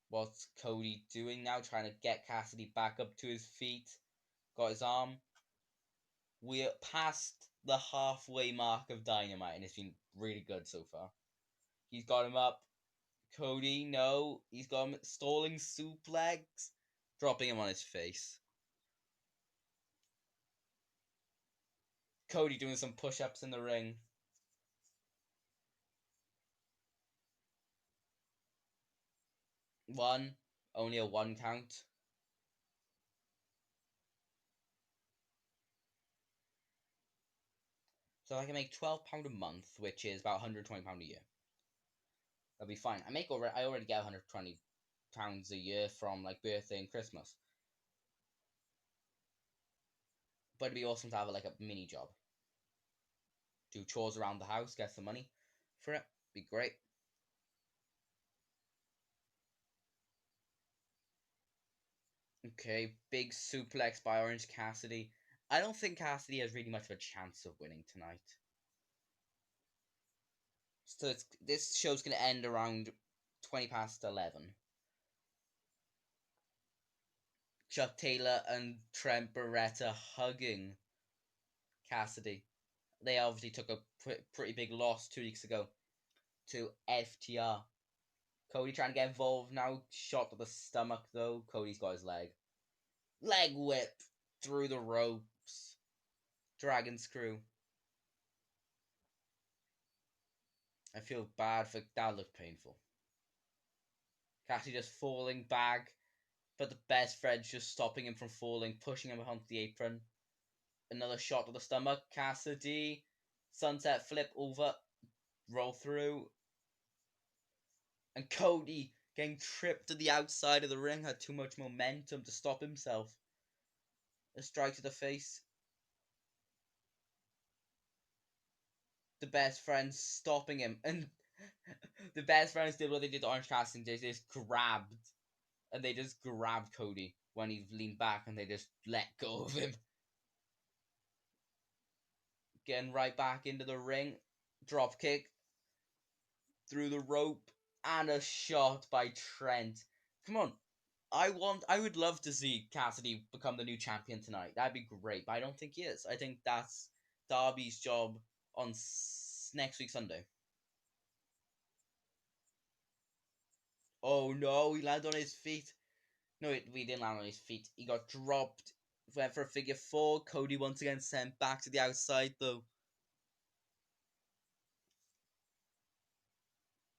What's Cody doing now? Trying to get Cassidy back up to his feet. Got his arm. We're past the halfway mark of Dynamite, and it's been really good so far. He's got him up. Cody, no. He's got him stalling suplex. Dropping him on his face. Cody doing some push-ups in the ring. One. Only a 1 count. So I can make £12 a month, which is about £120 a year. That'll be fine. I already get £120 a year from like birthday and Christmas. But it'd be awesome to have like a mini job. Do chores around the house, get some money for it. Be great. Okay, big suplex by Orange Cassidy. I don't think Cassidy has really much of a chance of winning tonight. So this show's going to end around 20 past 11. Chuck Taylor and Trent Beretta hugging Cassidy. They obviously took a pretty big loss 2 weeks ago to FTR. Cody trying to get involved now. Shot to the stomach though. Cody's got his leg. Leg whip through the ropes. Dragon screw. I feel bad for that. Looked painful. Cassidy just falling back, but the best friend's just stopping him from falling, pushing him onto the apron. Another shot to the stomach. Cassidy. Sunset flip over. Roll through. And Cody getting tripped to the outside of the ring had too much momentum to stop himself. A strike to the face. The best friends stopping him. And the best friends did what they did to Orange Cassidy. They just grabbed. And they just grabbed Cody when he leaned back and they just let go of him. Getting right back into the ring. Drop kick. Through the rope. And a shot by Trent. Come on. I would love to see Cassidy become the new champion tonight. That'd be great, but I don't think he is. I think that's Darby's job on next week Sunday. Oh no, he landed on his feet. No, we didn't land on his feet. He got dropped. Went for a figure four. Cody once again sent back to the outside though.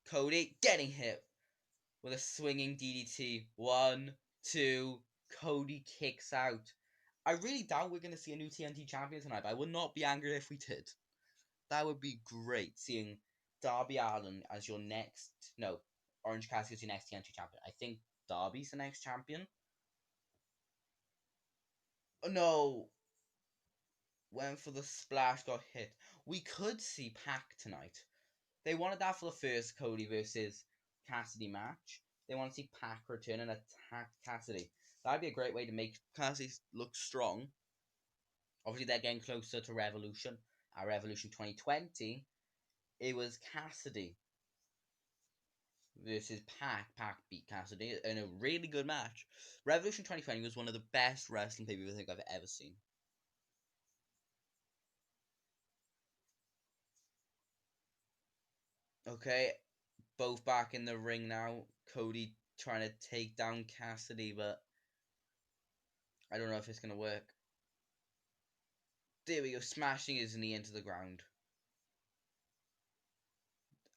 Cody getting hit with a swinging DDT. 1, 2. Cody kicks out. I really doubt we're going to see a new TNT champion tonight, but I would not be angry if we did. That would be great, seeing Darby Allin as your next... No, Orange Cassidy as your next TNT champion. I think Darby's the next champion. Oh, no. Went for the splash, got hit. We could see Pac tonight. They wanted that for the first Cody versus Cassidy match. They want to see Pac return and attack Cassidy. That'd be a great way to make Cassidy look strong. Obviously, they're getting closer to Revolution. At Revolution 2020, it was Cassidy versus Pac. Pac beat Cassidy in a really good match. Revolution 2020 was one of the best wrestling pay-per-views I think I've ever seen. Okay, both back in the ring now. Cody trying to take down Cassidy, but I don't know if it's going to work. There we go, smashing his knee into the ground.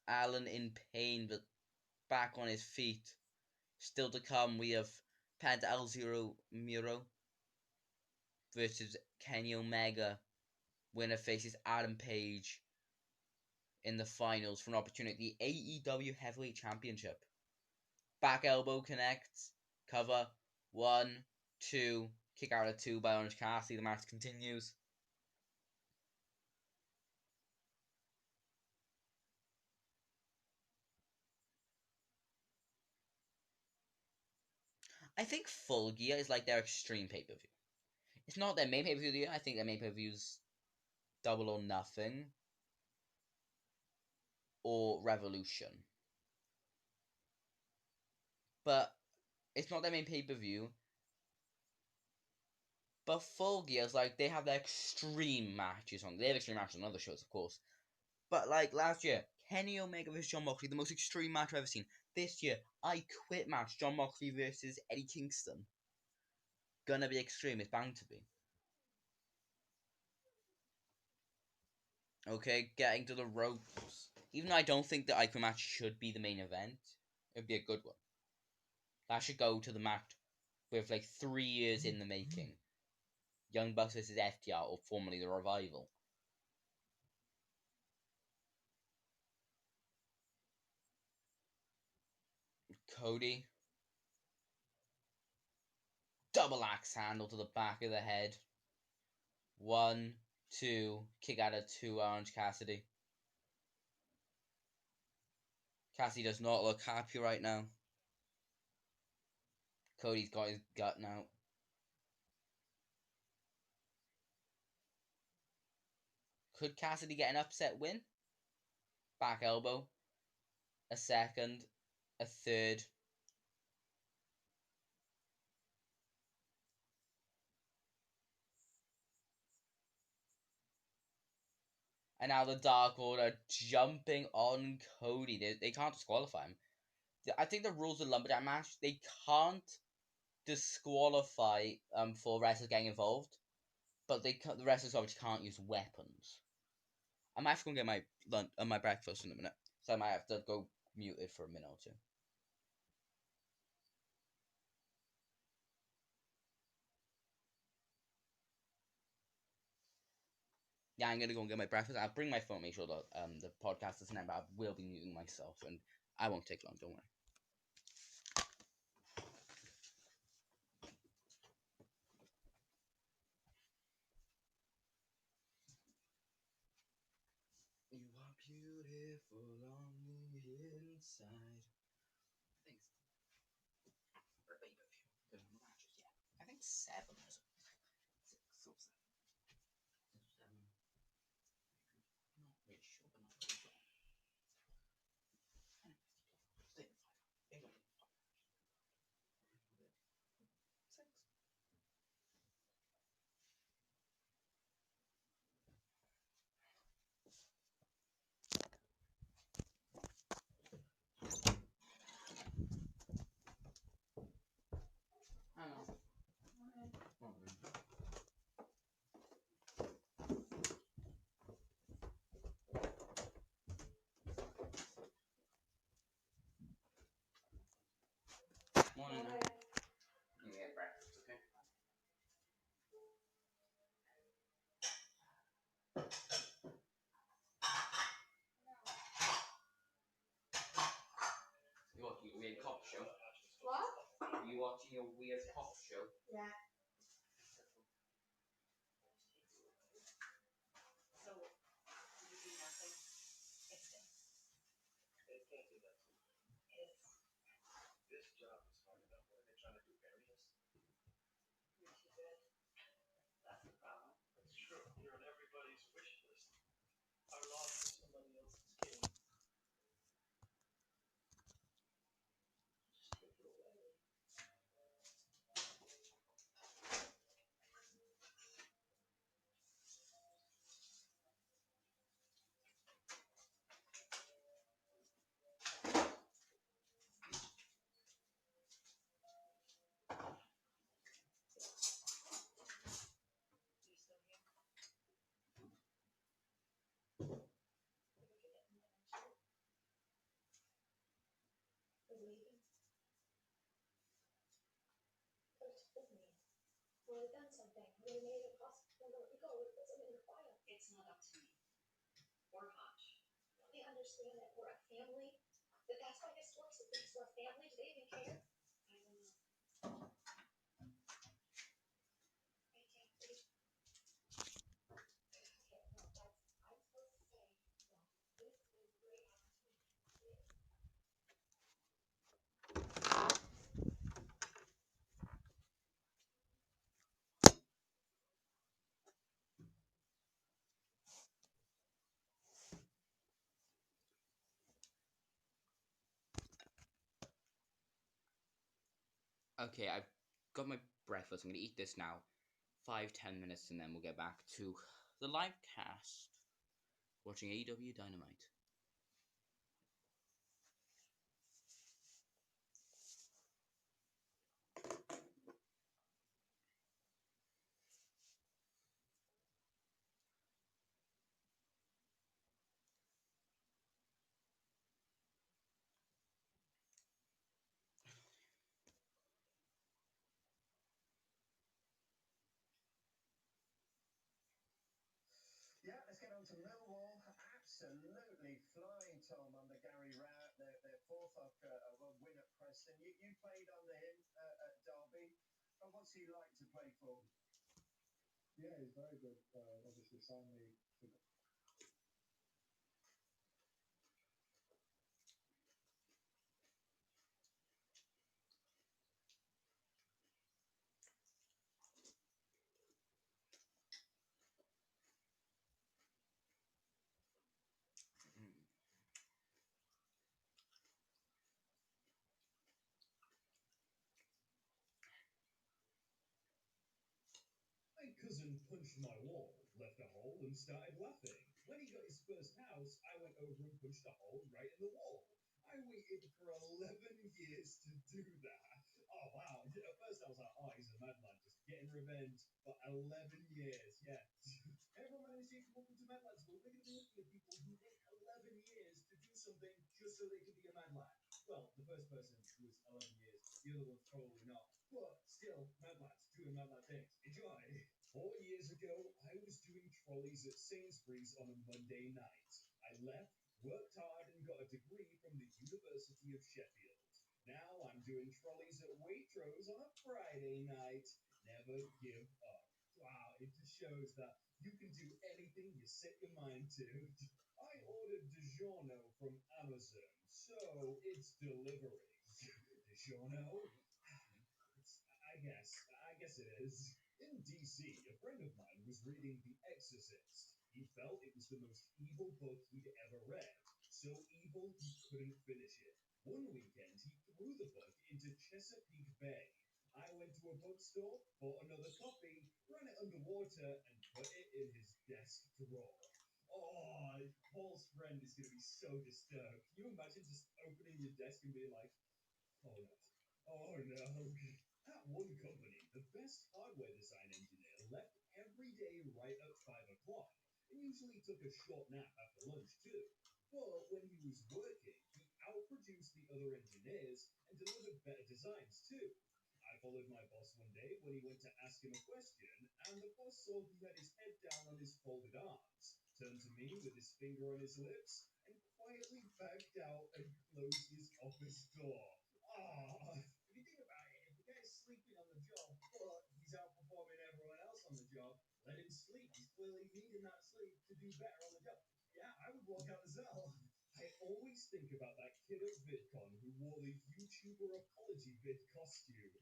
Allin in pain, but back on his feet. Still to come, we have Penta El Zero Miro versus Kenny Omega. Winner faces Adam Page in the finals for an opportunity at the AEW Heavyweight Championship. Back elbow connects. Cover. 1, 2. Kick out of 2 by Orange Cassidy. The match continues. I think Full Gear is like their extreme pay-per-view. It's not their main pay-per-view of the year. I think their main pay-per-view's Double or Nothing or Revolution. But it's not their main pay-per-view. But Full Gear's like they have their extreme matches on. They have extreme matches on other shows, of course. But like last year, Kenny Omega versus John Moxley, the most extreme match I've ever seen. This year, I Quit match, John Moxley versus Eddie Kingston. Gonna be extreme, it's bound to be. Okay, getting to the ropes. Even though I don't think the I Quit match should be the main event, it'd be a good one. That should go to the match with like 3 years in the making. Young Bucks versus FTR, or formerly the Revival. Cody. Double axe handle to the back of the head. 1, 2. Kick out of 2, Orange Cassidy. Cassidy does not look happy right now. Cody's got his gut now. Could Cassidy get an upset win? Back elbow. A second. A third. And now the Dark Order jumping on Cody. They can't disqualify him. I think the rules of the Lumberjack match, they can't disqualify for wrestlers getting involved. But the wrestlers obviously can't use weapons. I might have to go and get my breakfast in a minute. So I might have to go muted for a minute or two. Yeah, I'm gonna go and get my breakfast. I'll bring my phone, make sure that the podcast doesn't end, but I will be muting myself, and I won't take long. Don't worry. You are beautiful on the inside. Thanks. Or pay-per-view. Good matches, yeah. I think 7 is it? 6 or 7. 7. Not really sure, but not really sure. Stay in 5. morning. Morning. You get breakfast, okay? You watching a weird cop show? What? You watching a weird cop show? Yeah. Well, we've done something. We made it possible to let you go. We put something in your file. It's not up to me. Or Hutch. They understand that we're a family. That's why this works. It thinks we're a family. Do they even care? I don't know. I can't believe. Okay, no, that's. I'm supposed to say, no, this is a great opportunity. Okay, I've got my breakfast. I'm gonna eat this now. 5-10 minutes, and then we'll get back to the live cast. Watching AEW Dynamite. Yeah, let's get on to Millwall. Absolutely flying, Tom, under Gary Rowett. Their fourth win at Preston. You played under him at Derby. And what's he like to play for? Yeah, he's very good. Obviously, signed me for. My cousin punched my wall, left a hole, and started laughing. When he got his first house, I went over and punched a hole right in the wall. I waited for 11 years to do that. Oh, wow. At first I was like, oh, he's a madman, just getting revenge. But 11 years, yeah. Everyone in the welcome to Madlands. Well, we're going to be looking at people who wait 11 years to do something just so they can be a mad lad. Well, the first person was 11 years, the other one's probably not. But still, mad lads doing mad lad things. Enjoy! 4 years ago, I was doing trolleys at Sainsbury's on a Monday night. I left, worked hard, and got a degree from the University of Sheffield. Now I'm doing trolleys at Waitrose on a Friday night. Never give up. Wow, it just shows that you can do anything you set your mind to. I ordered DiGiorno from Amazon, so it's delivering. DiGiorno? I guess it is. In DC, a friend of mine was reading The Exorcist. He felt it was the most evil book he'd ever read. So evil he couldn't finish it. One weekend, he threw the book into Chesapeake Bay. I went to a bookstore, bought another copy, ran it underwater, and put it in his desk drawer. Oh, Paul's friend is going to be so disturbed. Can you imagine just opening your desk and being like, oh no, oh no. At one company, the best hardware design engineer left every day right at 5 o'clock and usually took a short nap after lunch too. But when he was working, he outproduced the other engineers and delivered better designs too. I followed my boss one day when he went to ask him a question, and the boss saw he had his head down on his folded arms, turned to me with his finger on his lips, and quietly backed out and closed his office door. Ah, if you think about it, if the guy's sleeping on the job, but he's outperforming everyone else on the job, let him sleep. He's clearly needing that sleep to do better on the job. Yeah, I would walk out as well. I always think about that kid at VidCon who wore the YouTuber apology vid costume.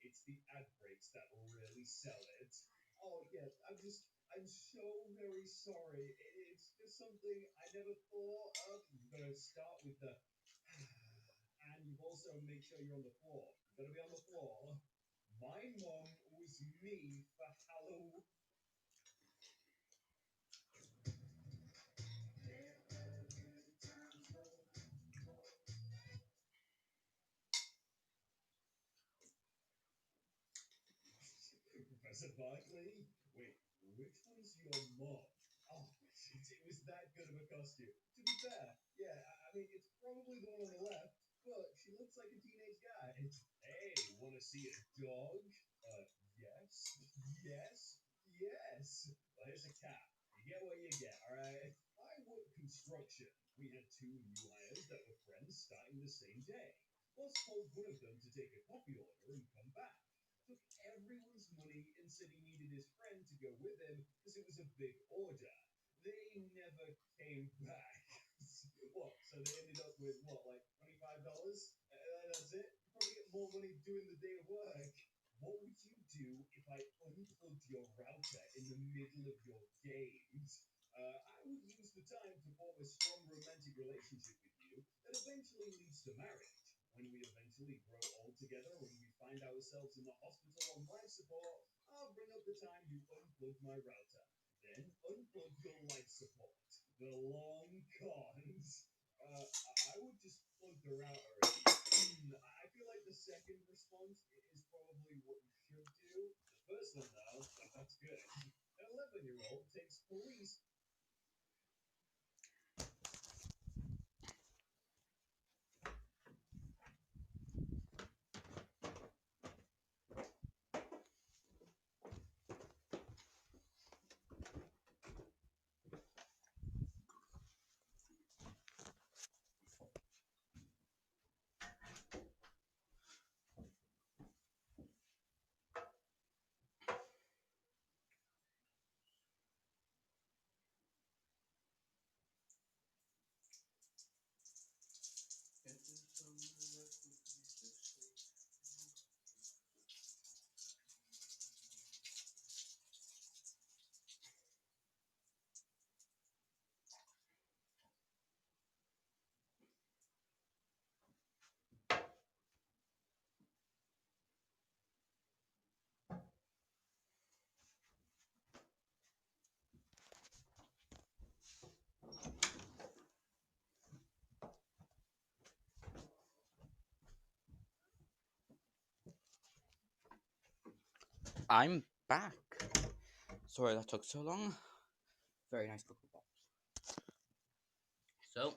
It's the ad breaks that really sell it. Oh yeah, I'm so very sorry. It's just something I never thought of. You've got to start with the and you've also make sure you're on the floor. You've got to be on the floor. My mom was me for Halloween. Professor Barkley? Wait, which one's your mom? Oh, it was that good of a costume. To be fair, yeah, I mean, it's probably the one on the left, but she looks like a teenage guy. Hey, wanna see a dog? Yes, yes, yes. Well, here's a cat. You get what you get, alright? I work construction. We had two new hires that were friends starting the same day. Boss told one of them to take a coffee order and come back. Took everyone's money and said he needed his friend to go with him because it was a big order. They never came back. What? So they ended up with what, like $25? That's it? You probably get more money doing the day of work. What would you do if I unplugged your router in the middle of your games? I would use the time to form a strong romantic relationship with you that eventually leads to marriage. When we eventually grow old together and we find ourselves in the hospital on life support, I'll bring up the time you unplugged my router. Then unplug your life support. The long cons. I would just plug the router in. I feel like the second response is probably what you should do. The first one, though, that's good. An 11-year-old takes police. I'm back. Sorry that took so long. Very nice cookie box. So,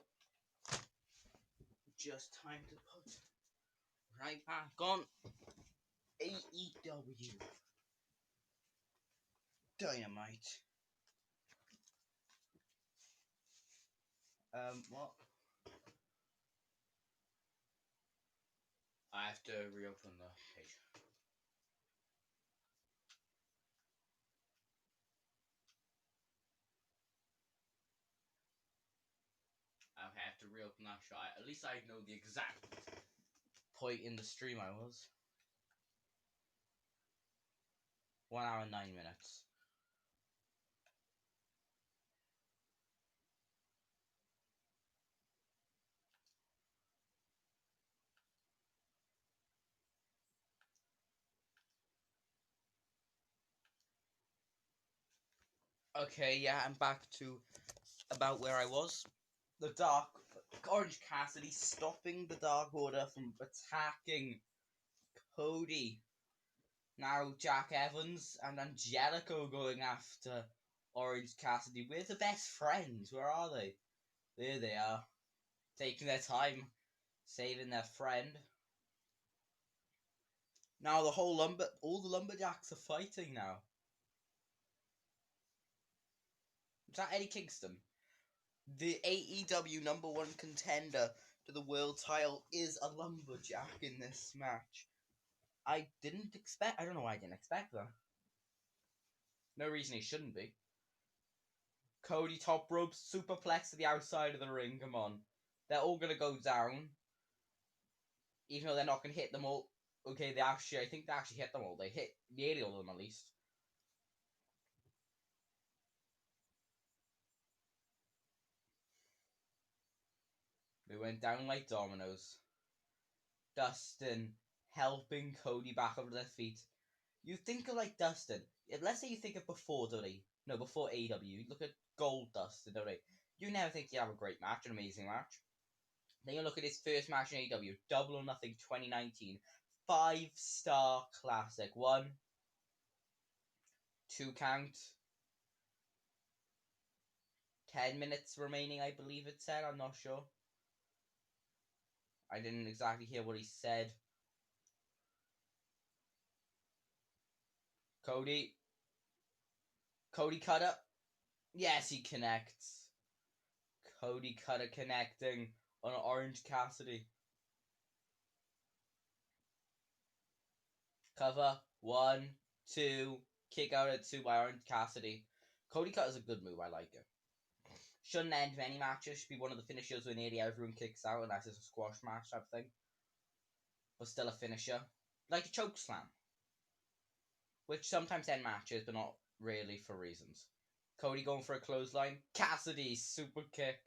just time to put right back on AEW Dynamite. What? I have to reopen the page. Okay, I have to reopen that shot. At least I know the exact point in the stream I was. 1 hour and 9 minutes. Okay, yeah, I'm back to about where I was. The Dark Orange Cassidy stopping the Dark Order from attacking Cody. Now Jack Evans and Angelico going after Orange Cassidy. We're the best friends. Where are they? There they are, taking their time. saving their friend. Now all the lumberjacks are fighting now. Is that Eddie Kingston? The AEW #1 contender to the world title is a lumberjack in this match. I don't know why I didn't expect that. No reason he shouldn't be. Cody top rope superplex to the outside of the ring. Come on. They're all going to go down. Even though they're not going to hit them all. Okay, I think they actually hit them all. They hit nearly all of them at least. They went down like dominoes. Dustin helping Cody back up to their feet. You think of like Dustin. Let's say you think of before WWE. No, before AEW. You look at Gold Dustin, don't you? You never think you have a great match, an amazing match. Then you look at his first match in AEW, Double or Nothing 2019. 5-star classic. 1, 2 count. 10 minutes remaining, I believe it said. I'm not sure. I didn't exactly hear what he said. Cody Cutter. Yes, he connects. Cody Cutter connecting on Orange Cassidy. Cover. 1, 2. Kick out at 2 by Orange Cassidy. Cody Cutter is a good move. I like it. Shouldn't end many matches. Should be one of the finishers where nearly everyone kicks out unless it's a squash match type thing. But still a finisher. Like a choke slam. Which sometimes end matches, but not really for reasons. Cody going for a clothesline. Cassidy super kick.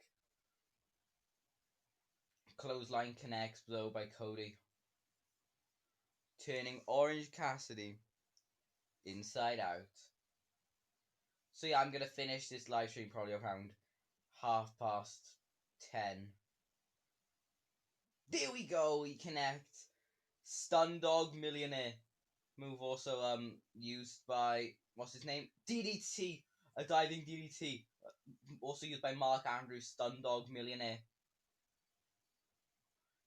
Clothesline connects, blow by Cody. Turning Orange Cassidy inside out. So yeah, I'm going to finish this live stream probably around 10:30. There we go, he connects. Stun Dog Millionaire. Move also used by, what's his name? DDT. A diving DDT. Also used by Mark Andrews, Stun Dog Millionaire.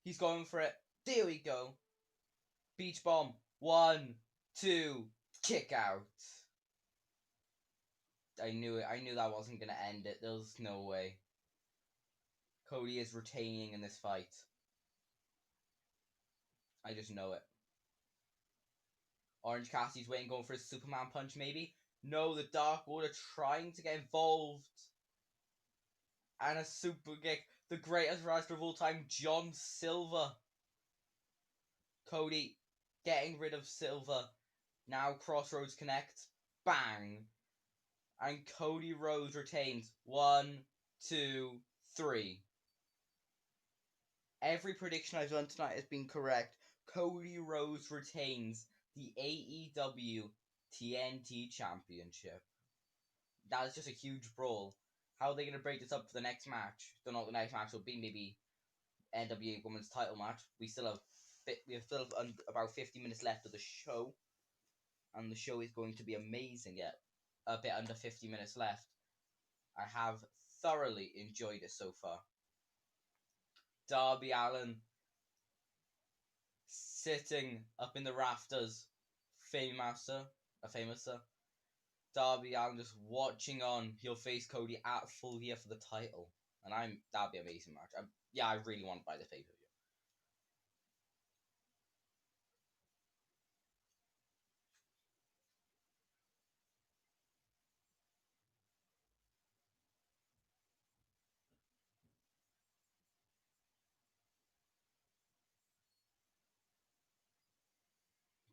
He's going for it. There we go. Beach Bomb. 1, 2, kick out. I knew it. I knew that wasn't going to end it. There's no way. Cody is retaining in this fight. I just know it. Orange Cassidy's waiting, going for a Superman punch, maybe? No, the Dark Order trying to get involved. And a super kick. The greatest wrestler of all time, John Silver. Cody getting rid of Silver. Now Crossroads connect. Bang. And Cody Rhodes retains. 1, 2, 3. Every prediction I've done tonight has been correct. Cody Rhodes retains the AEW TNT Championship. That is just a huge brawl. How are they going to break this up for the next match? Don't know what the next match will be. Maybe NWA Women's Title match. We have still about 50 minutes left of the show, and the show is going to be amazing. Yet a bit under 50 minutes left. I have thoroughly enjoyed it so far. Darby Allin sitting up in the rafters, famouser. Darby Allin just watching on. He'll face Cody at Full Gear for the title, and that'd be an amazing match. I really want to buy the pay-per-view.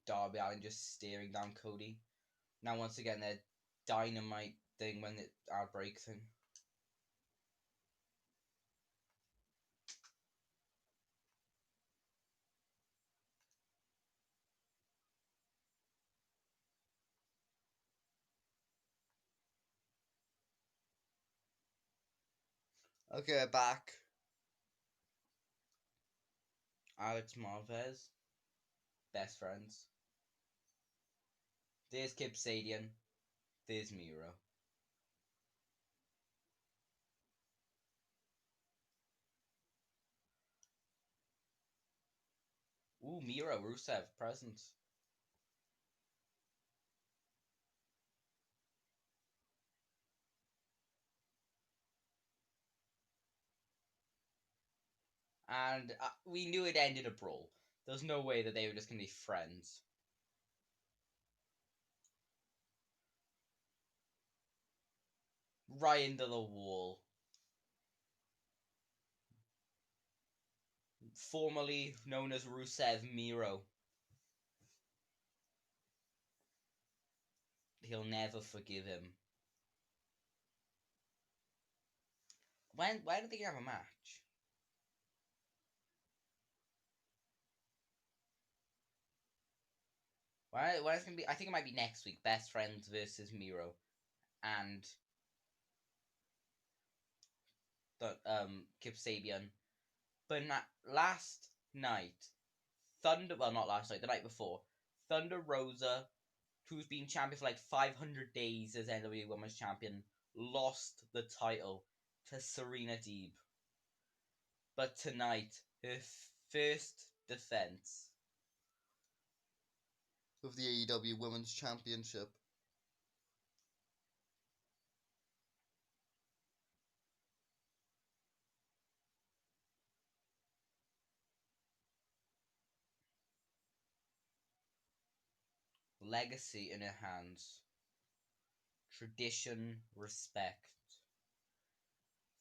Darby Allin just staring down Cody. Now once again, their Dynamite thing when the outbreak thing. Okay, back. Alex Marvez. Best friends. There's Kip Sadian. There's Miro. Ooh, Miro, Rusev, present. And we knew it ended a brawl. There's no way that they were just going to be friends. Right into the wall. Formerly known as Rusev Miro. He'll never forgive him. Why did they have a match? Why is it gonna be? I think it might be next week. Best Friends versus Miro, and the Kip Sabian. But last night, not last night, the night before, Thunder Rosa, who's been champion for like 500 days as NWA Women's Champion, lost the title to Serena Deeb. But tonight, her first defense of the AEW Women's Championship. Legacy in her hands. Tradition, respect.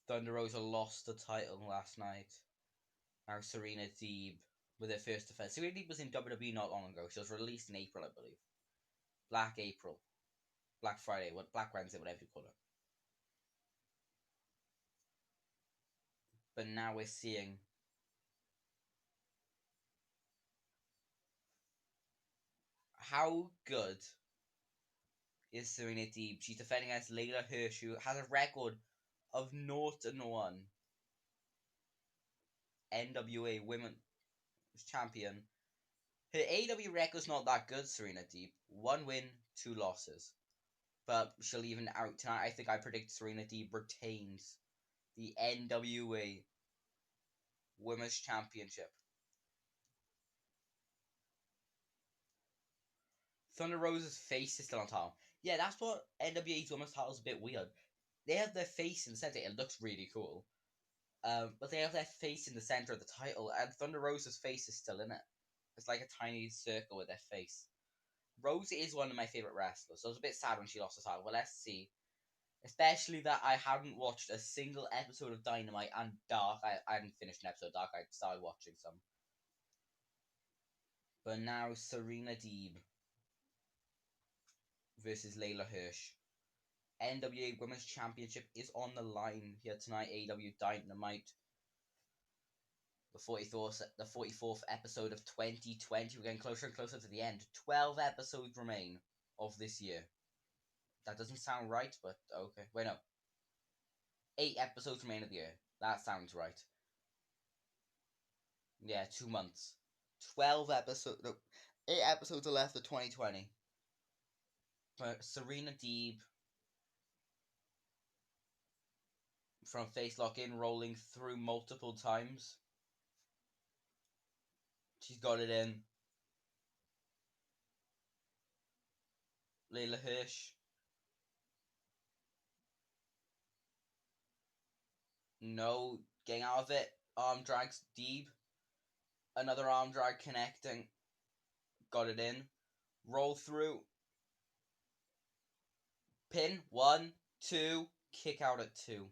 Thunder Rosa lost the title last night. Now Serena Deeb with her first defense. Serena Deeb was in WWE not long ago. She was released in April, I believe. Black April. Black Friday, Black Wednesday, whatever you call it. But now we're seeing how good is Serena Deeb. She's defending against Layla Hirsch, who has a record of 0-1. NWA Women's Champion. Her AEW record's not that good, Serena Deeb. 1 win, 2 losses. But she'll even out tonight. I think I predict Serena Deeb retains the NWA Women's Championship. Thunder Rosa's face is still on top. Yeah, that's what NWA's Women's title is a bit weird. They have their face in the center. It looks really cool. But they have their face in the center of the title, and Thunder Rosa's face is still in it. It's like a tiny circle with their face. Rosa is one of my favorite wrestlers, so I was a bit sad when she lost the title. Well, let's see. Especially that I hadn't watched a single episode of Dynamite and Dark. I hadn't finished an episode of Dark. I started watching some. But now Serena Deeb versus Layla Hirsch. NWA Women's Championship is on the line here tonight. AEW Dynamite. The 44th episode of 2020. We're getting closer and closer to the end. 12 episodes remain of this year. That doesn't sound right, but okay. Wait, no. 8 episodes remain of the year. That sounds right. Yeah, 2 months. 12 episodes. No, 8 episodes are left of 2020. But Serena Deeb from face lock in, rolling through multiple times. She's got it in. Layla Hirsch. No, getting out of it. Arm drags Deeb. Another arm drag connecting. Got it in. Roll through. Pin. 1, 2. Kick out at 2.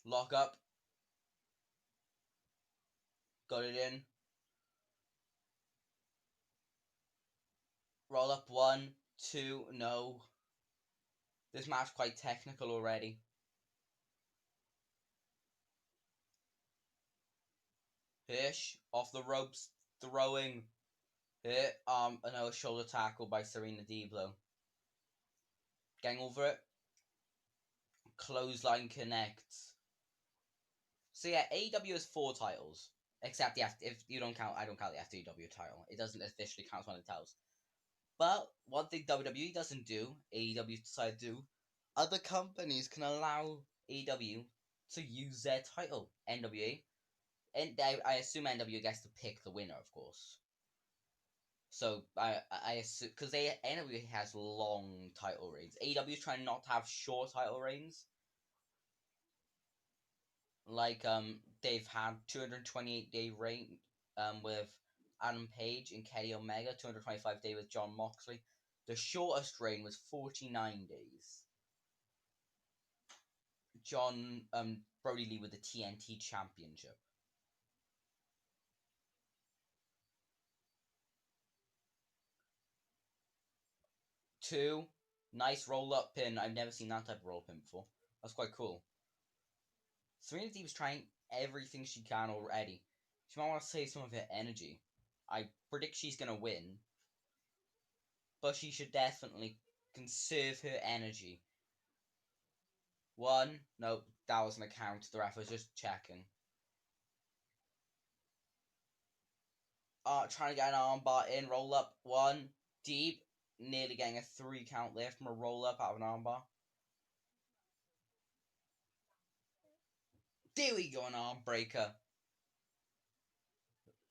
Lock up. Got it in. Roll up. 1, 2. No. This match quite technical already. Hirsch off the ropes, throwing. Hit. Another shoulder tackle by Serena Deeb though. Getting over it. Clothesline connects. So yeah, AEW has 4 titles. except if you don't count, I don't count the FTW title. It doesn't officially count as one of the titles. But one thing WWE doesn't do, AEW decided to do, other companies can allow AEW to use their title, NWA, and I assume NWA gets to pick the winner, of course. So I assume because NWA has long title reigns. AEW is trying not to have short title reigns. Like they've had 228-day reign with Adam Page and Kenny Omega, 225-day with John Moxley. The shortest reign was 49 days. John Brody Lee with the TNT Championship. Two, nice roll up pin. I've never seen that type of roll pin before. That's quite cool. Serena Deeb is trying everything she can already. She might want to save some of her energy. I predict she's gonna win, but she should definitely conserve her energy. One, nope, that wasn't a count. The ref was just checking. Trying to get an armbar in, roll up. One, deep, nearly getting a 3 count there from a roll up out of an armbar. There we go, an arm breaker.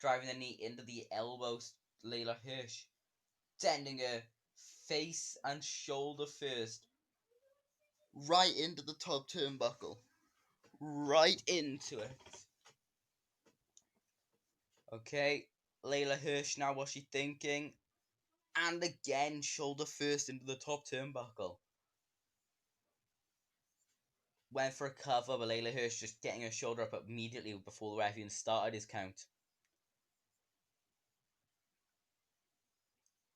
Driving the knee into the elbow, Layla Hirsch. Sending her face and shoulder first. Right into the top turnbuckle. Right into it. Okay, Layla Hirsch now, what's she thinking? And again, shoulder first into the top turnbuckle. Went for a cover, but Layla Hirsch just getting her shoulder up immediately before the ref even started his count.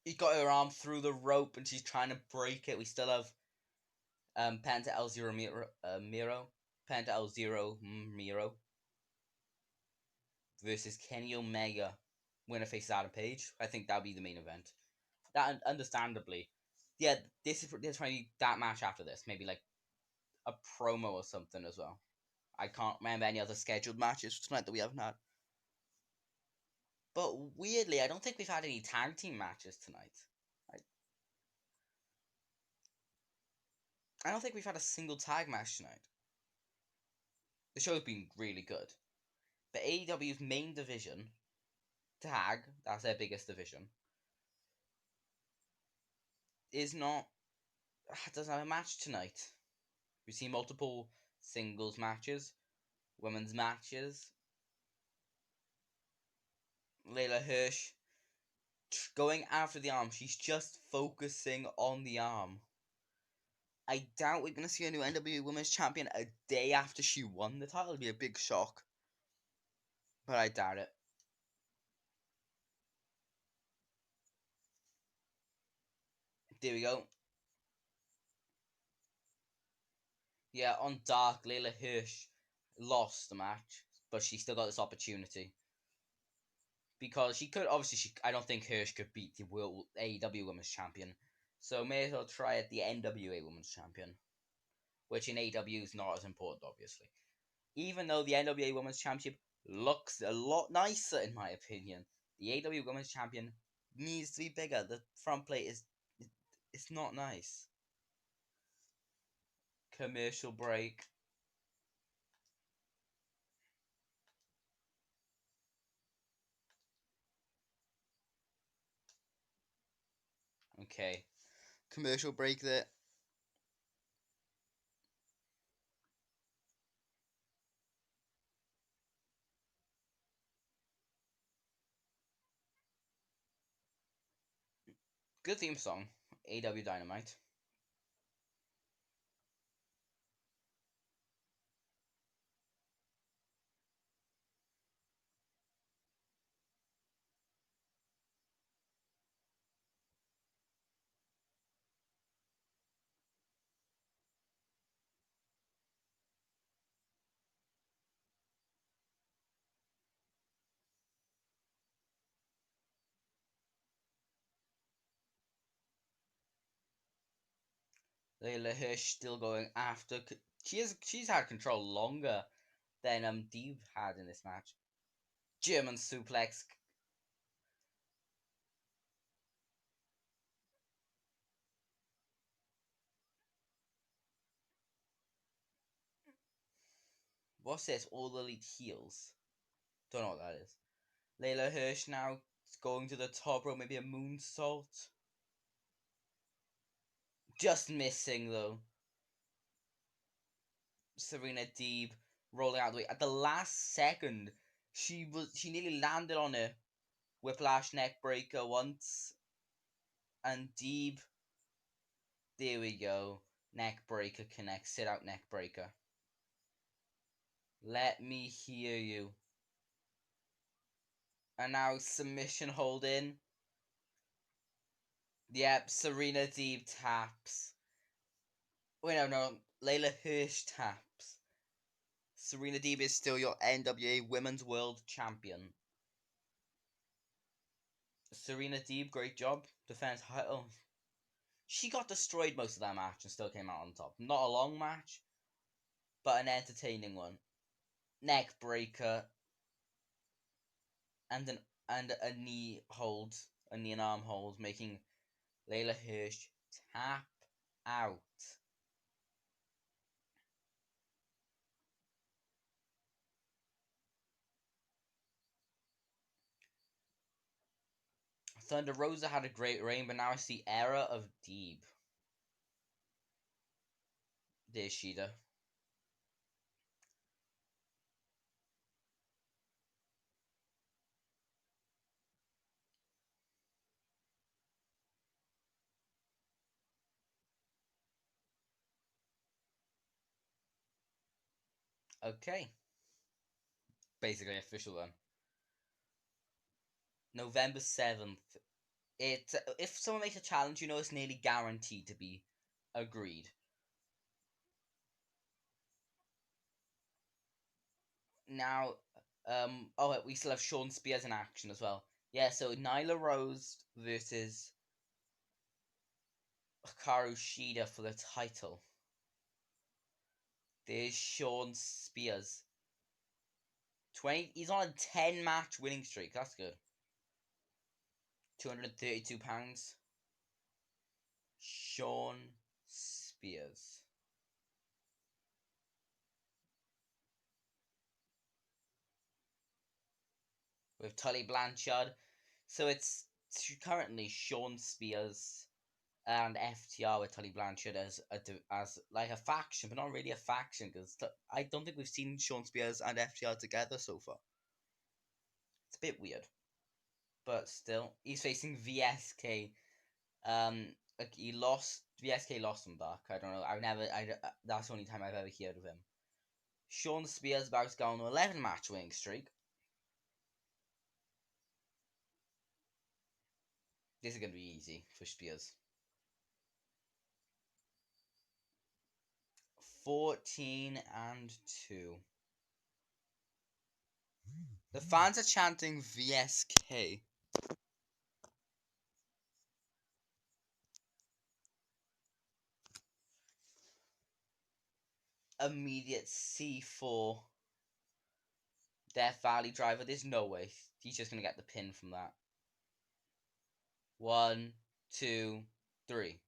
He got her arm through the rope and she's trying to break it. We still have Penta El Zero Miro. Penta El Zero Miro versus Kenny Omega. Winner faces Adam Page. I think that'll be the main event. That understandably. Yeah, this is probably that match after this. Maybe like a promo or something as well. I can't remember any other scheduled matches tonight that we haven't had. But weirdly, I don't think we've had any tag team matches tonight. I don't think we've had a single tag match tonight. The show's been really good. But AEW's main division, tag, that's their biggest division, doesn't have a match tonight. We've seen multiple singles matches, women's matches. Layla Hirsch going after the arm. She's just focusing on the arm. I doubt we're going to see a new NWA Women's Champion a day after she won the title. It'd be a big shock. But I doubt it. There we go. Yeah, on Dark, Layla Hirsch lost the match, but she still got this opportunity. Because she could, obviously, I don't think Hirsch could beat the World AEW Women's Champion. So may as well try at the NWA Women's Champion. Which in AEW is not as important, obviously. Even though the NWA Women's Championship looks a lot nicer, in my opinion, the AEW Women's Champion needs to be bigger. The front plate it's not nice. Commercial break. Okay. Commercial break there. Good theme song. AEW Dynamite. Layla Hirsch still going after. She's had control longer than Deeb had in this match. German suplex. What's this? All Elite Heels. Don't know what that is. Layla Hirsch now going to the top rope, maybe a moonsault. Just missing though. Serena Deeb rolling out the way. At the last second, she nearly landed on a whiplash neck breaker once. And Deeb, there we go. Neck breaker connects. Sit out neck breaker. Let me hear you. And now submission hold in. Yep, Serena Deeb taps. Wait, no. Layla Hirsch taps. Serena Deeb is still your NWA Women's World Champion. Serena Deeb, great job. Defense title. She got destroyed most of that match and still came out on top. Not a long match, but an entertaining one. Neck breaker and a knee hold, a knee and arm hold, making Layla Hirsch tap out. Thunder Rosa had a great reign, but now it's the era of Deeb. There's Shida. Okay. Basically official then. November 7th. If someone makes a challenge, you know it's nearly guaranteed to be agreed. Now, we still have Sean Spears in action as well. Yeah, so Nyla Rose versus Hikaru Shida for the title. There's Sean Spears. He's on a 10-match winning streak. That's good. 232 pounds. Sean Spears. With Tully Blanchard. So it's currently Sean Spears and FTR with Tully Blanchard as like a faction, but not really a faction because I don't think we've seen Sean Spears and FTR together so far. It's a bit weird, but still, he's facing VSK. He lost. VSK lost him back. I don't know. That's the only time I've ever heard of him. Sean Spears about to go on an 11-match winning streak. This is gonna be easy for Spears. 14-2. The fans are chanting VSK. Immediate C4 Death Valley driver. There's no way. He's just gonna get the pin from that. 1, 2, 3.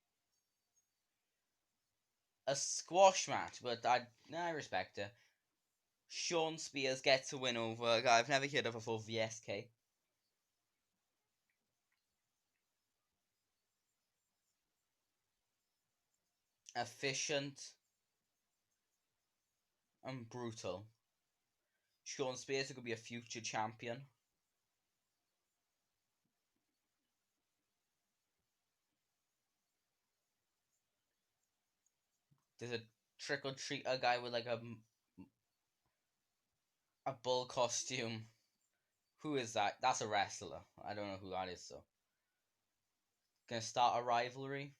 A squash match, but I respect it. Sean Spears gets a win over a guy I've never heard of before, VSK. Efficient and brutal. Sean Spears could be a future champion. There's a trick-or-treater guy with like a bull costume. Who is that? That's a wrestler. I don't know who that is, so. Gonna start a rivalry.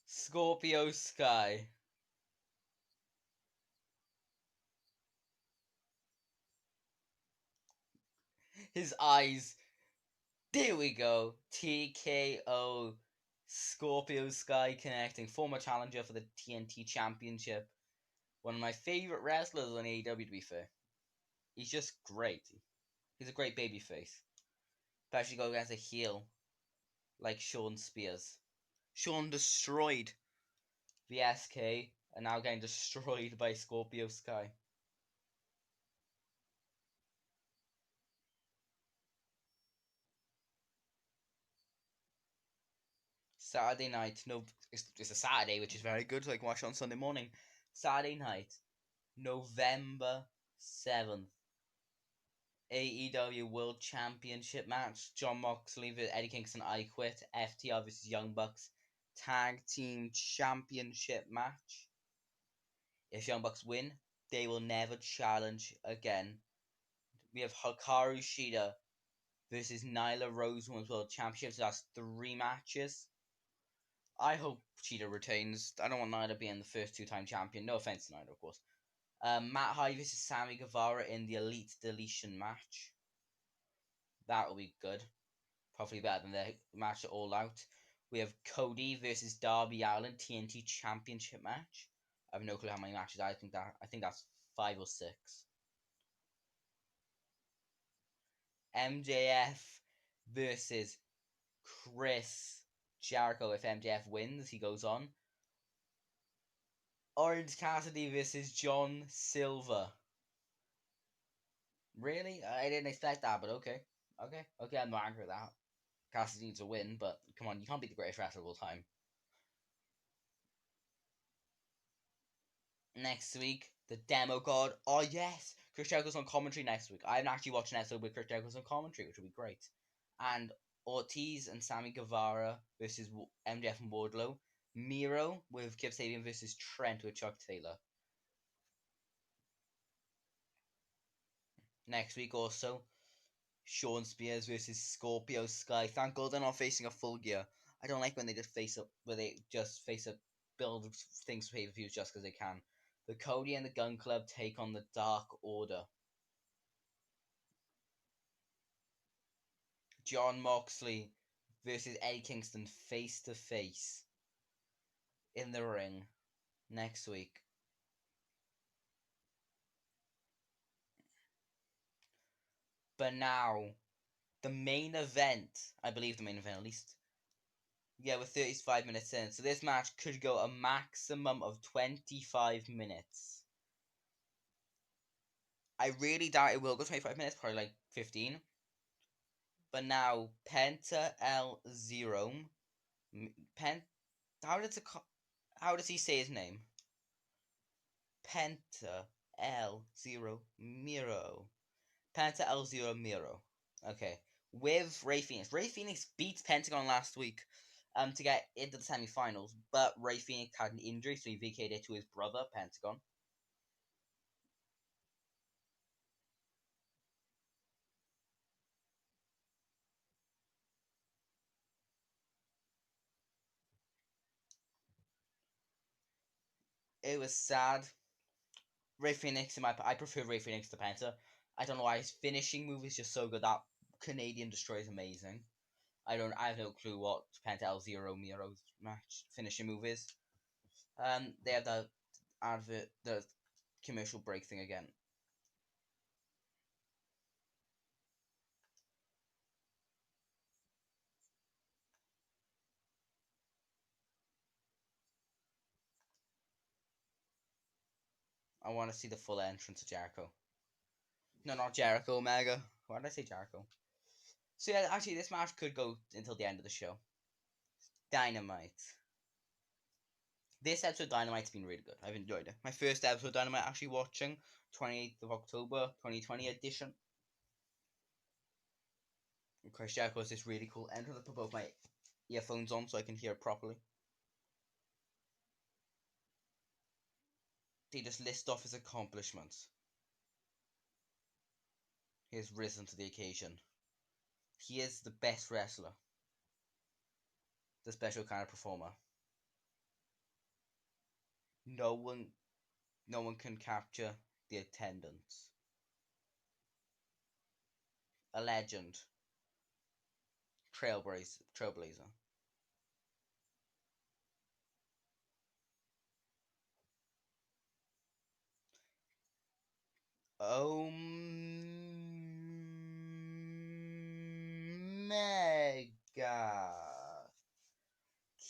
Scorpio Sky. His eyes. There we go. TKO. Scorpio Sky connecting. Former challenger for the TNT Championship. One of my favorite wrestlers on AEW, to be fair. He's just great. He's a great babyface. Especially go against a heel like Sean Spears. Sean destroyed the SK and now getting destroyed by Scorpio Sky. Saturday night. No, it's a Saturday, which is very good, so I can watch it on Sunday morning. Saturday night, November 7th. AEW World Championship match. John Moxley vs Eddie Kingston, I Quit. FTR vs Young Bucks. Tag Team Championship match. If Young Bucks win, they will never challenge again. We have Hikaru Shida versus Nyla Rose Women's World Championship. So that's 3 matches. I hope Shida retains. I don't want Nyla being the first 2-time champion. No offense to Nyla, of course. Matt Hardy versus Sammy Guevara in the Elite Deletion match. That will be good. Probably better than the match at All Out. We have Cody versus Darby Allin TNT Championship match. I have no clue how many matches. I think that's 5 or 6. MJF versus Chris Jericho. If MJF wins, he goes on. Orange Cassidy versus John Silver. Really? I didn't expect that, but okay. Okay, I'm not angry with that. Cassidy needs a win, but come on, you can't be the greatest wrestler of all time. Next week, the Demo God. Oh, yes! Chris Jericho's on commentary next week. I'm actually watching an episode with Chris Jericho's on commentary, which will be great. And Ortiz and Sammy Guevara versus MJF and Wardlow. Miro with Kip Sabian versus Trent with Chuck Taylor. Next week also, Sean Spears versus Scorpio Sky. Thank God they're not facing a full gear. I don't like when they just face up, build things for pay-per-views just because they can. The Cody and the Gun Club take on the Dark Order. John Moxley versus Eddie Kingston face to face in the ring next week. But now, the main event, I believe the main event at least. Yeah, we're 35 minutes in. So this match could go a maximum of 25 minutes. I really doubt it will go 25 minutes, probably like 15. But now, Penta El Zero. How does he say his name? Penta El Zero Miro. Penta El Zero Miro. Okay. With Ray Phoenix. Ray Phoenix beat Pentagon last week to get into the semi-finals, but Ray Phoenix had an injury, so he vacated to his brother, Pentagon. It was sad. Ray Phoenix, I prefer Ray Phoenix to Penta. I don't know why his finishing move is just so good. That Canadian Destroy is amazing. I have no clue what Penta El Zero Miro's match finishing move is. They have the commercial break thing again. I want to see the full entrance of Jericho. No, not Jericho, Omega. Why did I say Jericho? So yeah, actually, this match could go until the end of the show. Dynamite. This episode of Dynamite's been really good. I've enjoyed it. My first episode of Dynamite actually watching, 28th of October, 2020 edition. Chris Jericho has this really cool entrance. I put both my earphones on so I can hear it properly. They just list off his accomplishments. He has risen to the occasion. He is the best wrestler. The special kind of performer. No one can capture the attendance. A legend. trailblazer. Omega.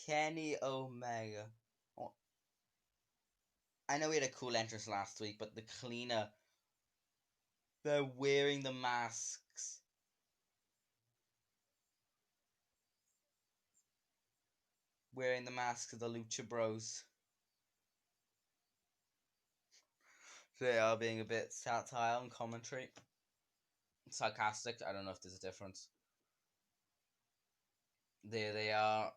Kenny Omega. Oh, I know we had a cool entrance last week, but the cleaner, they're wearing the masks. Wearing the masks of the Lucha Bros. They are being a bit satire on commentary. Sarcastic, I don't know if there's a difference. There they are.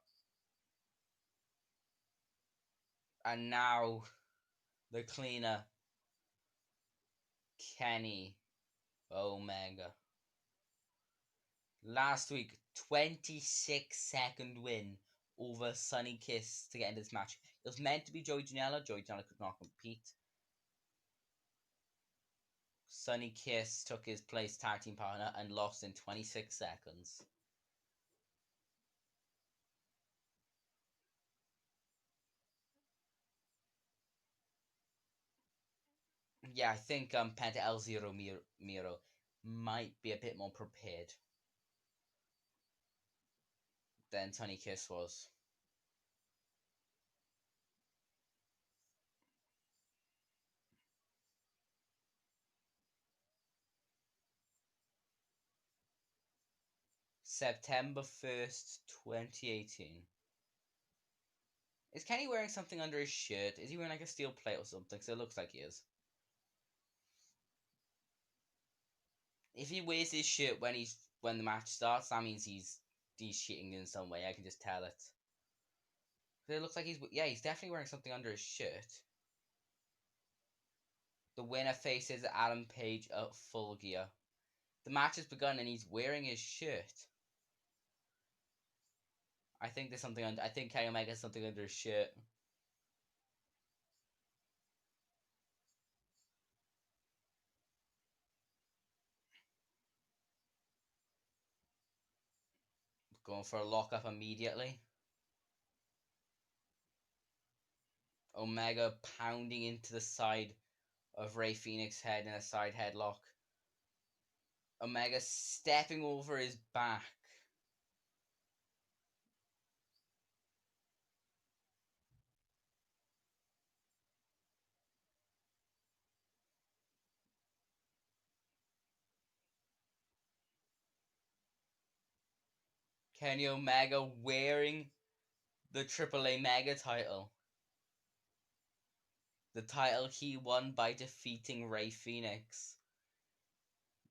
And now, the cleaner, Kenny Omega. Last week, 26-second win over Sonny Kiss to get into this match. It was meant to be Joey Janela. Joey Janela could not compete. Sonny Kiss took his place tag team partner and lost in 26 seconds. Yeah, I think Penta El Zero Miro might be a bit more prepared than Sonny Kiss was. September 1st, 2018. Is Kenny wearing something under his shirt? Is he wearing like a steel plate or something? So it looks like he is. If he wears his shirt when the match starts, that means he's cheating in some way. I can just tell it. But it looks like he's definitely wearing something under his shirt. The winner faces Adam Page at Full Gear. The match has begun and he's wearing his shirt. I think there's something I think Kenny Omega has something under his shirt. Going for a lockup immediately. Omega pounding into the side of Rey Fenix's head in a side headlock. Omega stepping over his back. Kenny Omega wearing the AAA Mega title. The title he won by defeating Rey Fenix.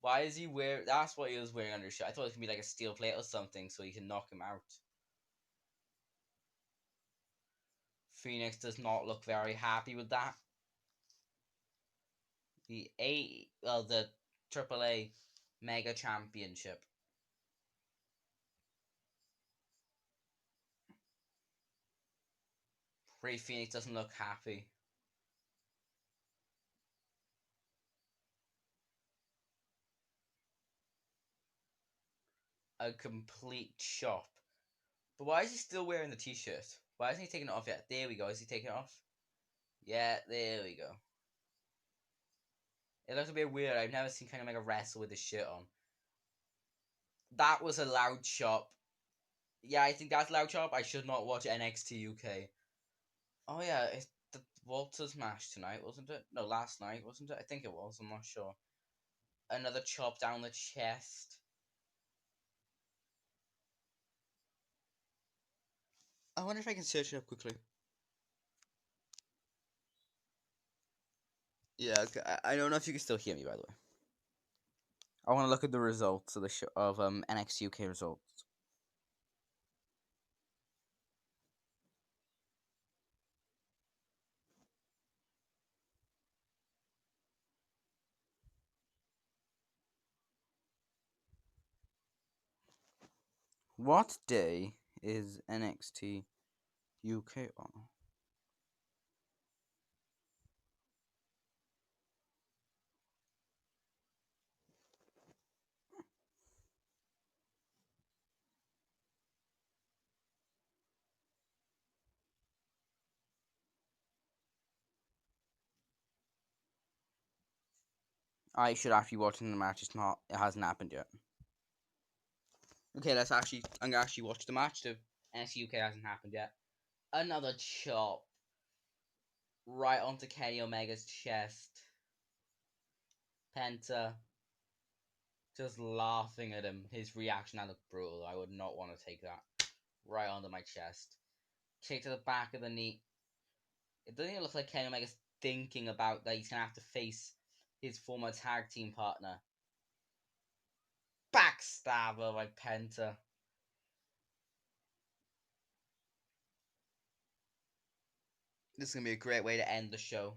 Why is he wearing... That's what he was wearing under his shirt. I thought it was going to be like a steel plate or something so he can knock him out. Phoenix does not look very happy with that. The AAA Mega Championship. Rey Fenix doesn't look happy. A complete chop. But why is he still wearing the t-shirt? Why isn't he taking it off yet? There we go. Is he taking it off? Yeah, there we go. It looks a bit weird. I've never seen kind of like a wrestle with his shirt on. That was a loud chop. Yeah, I think that's loud chop. I should not watch NXT UK. Oh yeah, it's the Walters match tonight, wasn't it? No, last night, wasn't it? I think it was. I'm not sure. Another chop down the chest. I wonder if I can search it up quickly. Yeah, okay. I don't know if you can still hear me, by the way. I want to look at the results of the NXT UK results. What day is NXT UK on? I should actually watch the match. It's not. It hasn't happened yet. Okay, I'm gonna actually watch the match. The NXT UK hasn't happened yet. Another chop right onto Kenny Omega's chest. Penta just laughing at him. His reaction, that looked brutal. I would not want to take that right onto my chest. Kick to the back of the knee. It doesn't even look like Kenny Omega's thinking about that he's gonna have to face his former tag team partner. Backstabber by Penta. This is gonna be a great way to end the show.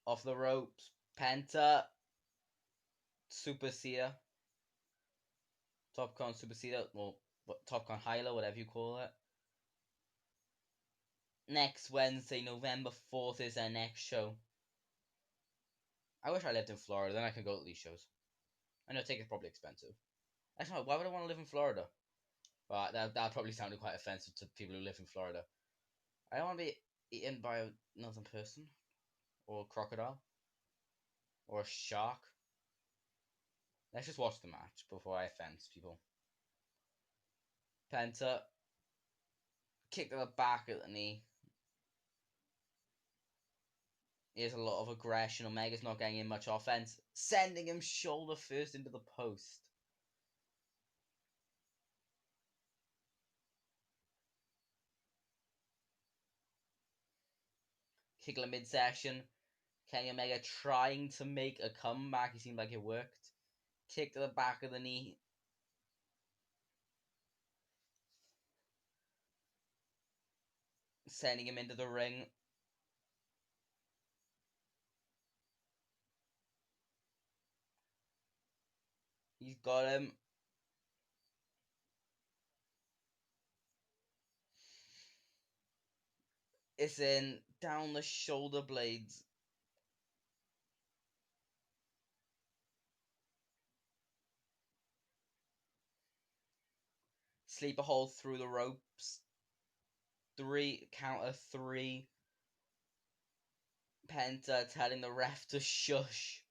Off the ropes, Penta, Super Seer, Top Con Super Seer, well, Top Con Hyla, whatever you call it. Next Wednesday, November 4th, is our next show. I wish I lived in Florida, then I could go to these shows. I know tickets probably expensive. Actually, why would I want to live in Florida? But that probably sounded quite offensive to people who live in Florida. I don't want to be eaten by another person, or a crocodile, or a shark. Let's just watch the match before I offend people. Penta, kick to the back of the knee. Here's a lot of aggression. Omega's not getting in much offense, sending him shoulder first into the post. Kick to the midsection. Kenny Omega trying to make a comeback. It seemed like it worked. Kick to the back of the knee. Sending him into the ring. He's got him. It's in. Down the shoulder blades. Sleeper hold through the ropes. Count of 3. Penta telling the ref to shush.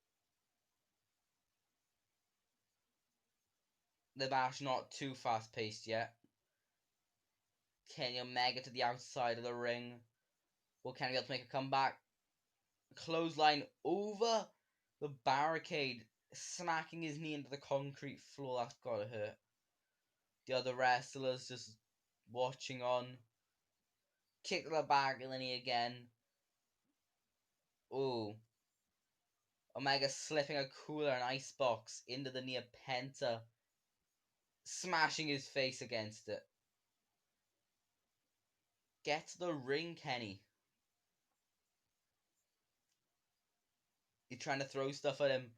The match not too fast paced yet. Kenny Omega to the outside of the ring. Will Kenny be able to make a comeback? Clothesline over the barricade, smacking his knee into the concrete floor. That's gotta hurt. The other wrestlers just watching on. Kick to the back of the knee again. Ooh. Omega slipping a cooler and icebox into the knee of Penta, smashing his face against it. Get to the ring, Kenny. You're trying to throw stuff at him.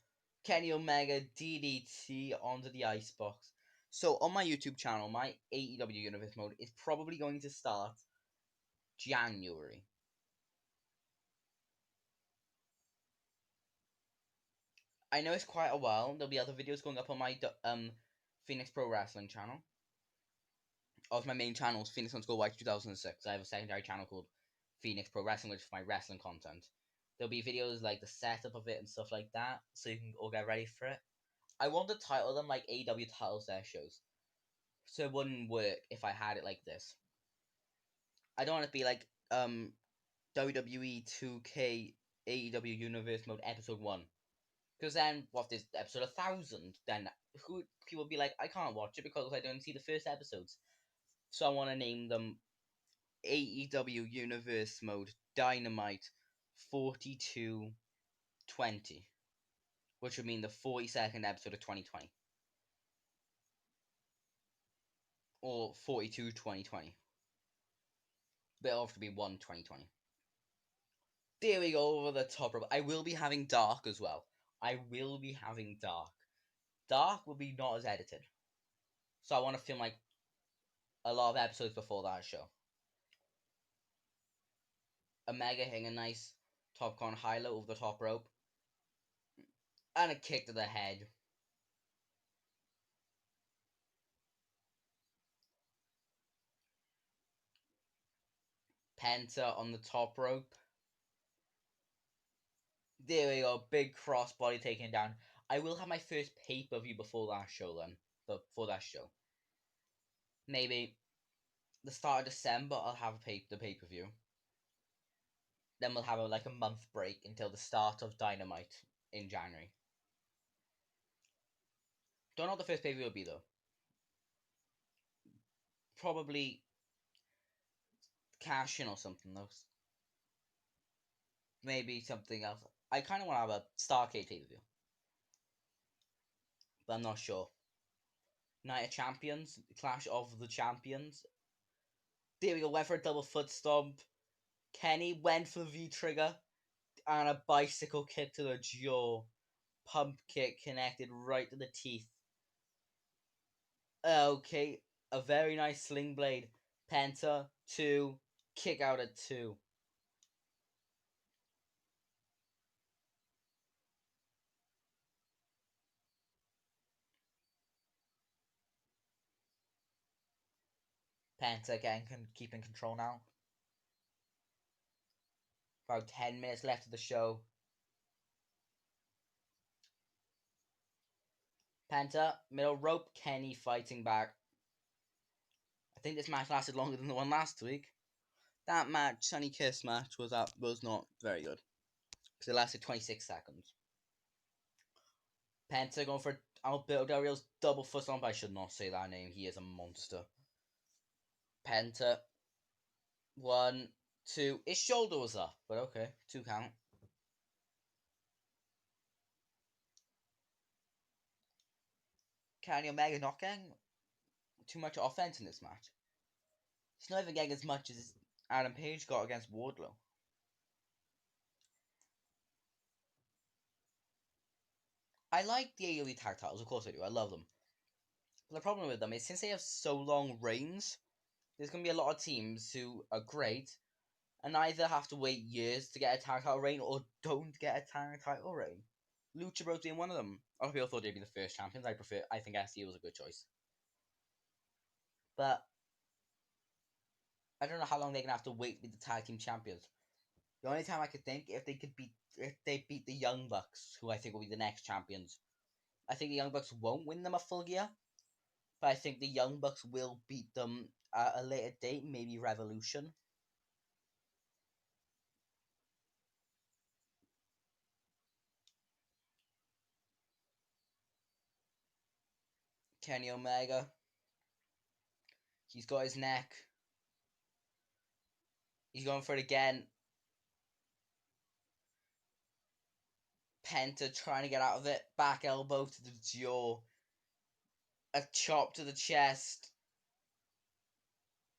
Kenny Omega DDT onto the icebox. So on my YouTube channel, my AEW Universe mode is probably going to start January. I know it's quite a while. There'll be other videos going up on my Phoenix Pro Wrestling channel. Of my main channel is Phoenix _ White 2006. I have a secondary channel called Phoenix Pro Wrestling, which is for my wrestling content. There'll be videos like the setup of it and stuff like that, so you can all get ready for it. I want to title them like AEW titles their shows, so it wouldn't work if I had it like this. I don't want it to be like WWE 2K AEW Universe Mode Episode 1. Because then, what if this episode 1000? Then people will be like, I can't watch it because I don't see the first episodes. So I want to name them AEW Universe Mode Dynamite 4220, which would mean the 42nd episode of 2020. Or 42 2020. But it'll have to be 1 2020. There we go, over the top rope. I will be having Dark as well. I will be having Dark. Dark will be not as edited. So I want to film like a lot of episodes before that show. Omega hitting a nice top con high low over the top rope. And a kick to the head. Penta on the top rope. There we go. Big crossbody taken down. I will have my first pay-per-view before that show then. Before that show. Maybe the start of December I'll have the pay-per-view. Then we'll have like a month break until the start of Dynamite in January. Don't know what the first pay-per-view will be though. Probably Cash In or something though. Maybe something else. I kind of want to have a Starcade pay-per-view. But I'm not sure. Night of Champions, Clash of the Champions. There we go, went for a double foot stomp. Kenny went for the V-trigger and a bicycle kick to the jaw. Pump kick connected right to the teeth. Okay, a very nice sling blade. Penta, 2, kick out at 2. Penta again can keep in control now. About 10 minutes left of the show. Penta, middle rope, Kenny fighting back. I think this match lasted longer than the one last week. That match, Sunny Kiss match, was not very good. Because it lasted 26 seconds. Penta going for Alberto Del Rio's double foot stomp. I should not say that name. He is a monster. Penta. 1, 2. His shoulder was up, but okay. 2 count. Kenny Omega not getting too much offense in this match. He's not even getting as much as Adam Page got against Wardlow. I like the AEW tag titles, of course I do. I love them. But the problem with them is since they have so long reigns, there's going to be a lot of teams who are great and either have to wait years to get a tag title reign or don't get a tag title reign. Lucha Bros being one of them. A lot of people thought they'd be the first champions. I think SCU was a good choice. But I don't know how long they're gonna have to wait to be the tag team champions. The only time I could think if they beat the Young Bucks, who I think will be the next champions. I think the Young Bucks won't win them a full year, but I think the Young Bucks will beat them at a later date, maybe Revolution. Kenny Omega. He's got his neck. He's going for it again. Penta trying to get out of it. Back elbow to the jaw. A chop to the chest.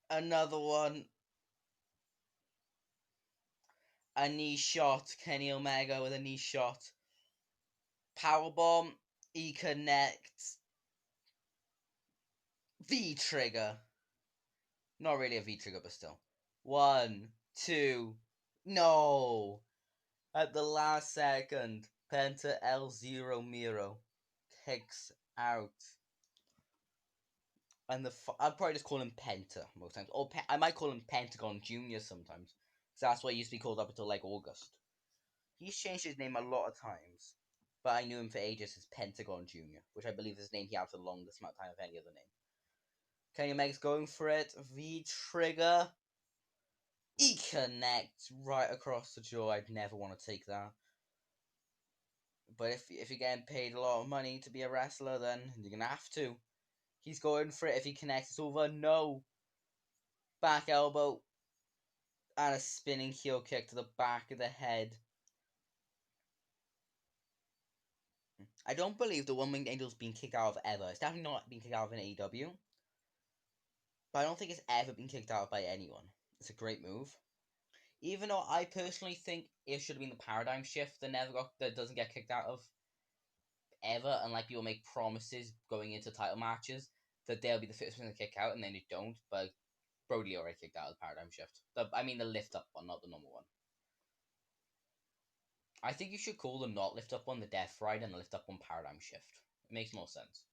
Another one. A knee shot. Kenny Omega with a knee shot. Powerbomb. He connects. V-trigger. Not really a V-trigger, but still. 1, 2. No! At the last second, Penta El Zero Miro kicks out. And I'd probably just call him Penta most times. Or I might call him Pentagon Jr. sometimes. Because that's what he used to be called up until like August. He's changed his name a lot of times. But I knew him for ages as Pentagon Jr., which I believe is the name he had for the longest amount of time of any other name. Kenny Omega's going for it. V-trigger. He connects right across the jaw. I'd never want to take that. But if you're getting paid a lot of money to be a wrestler, then you're going to have to. He's going for it. If he connects, it's over. No. Back elbow. And a spinning heel kick to the back of the head. I don't believe the One Winged Angel's been kicked out of ever. It's definitely not been kicked out of an AEW. But I don't think it's ever been kicked out by anyone. It's a great move. Even though I personally think it should have been the paradigm shift that doesn't get kicked out of ever, and like people make promises going into title matches that they'll be the first one to kick out, and then they don't. But Brody already kicked out of the paradigm shift. The lift up one, not the normal one. I think you should call the not lift up one the Death Ride and the lift up one paradigm shift. It makes more sense.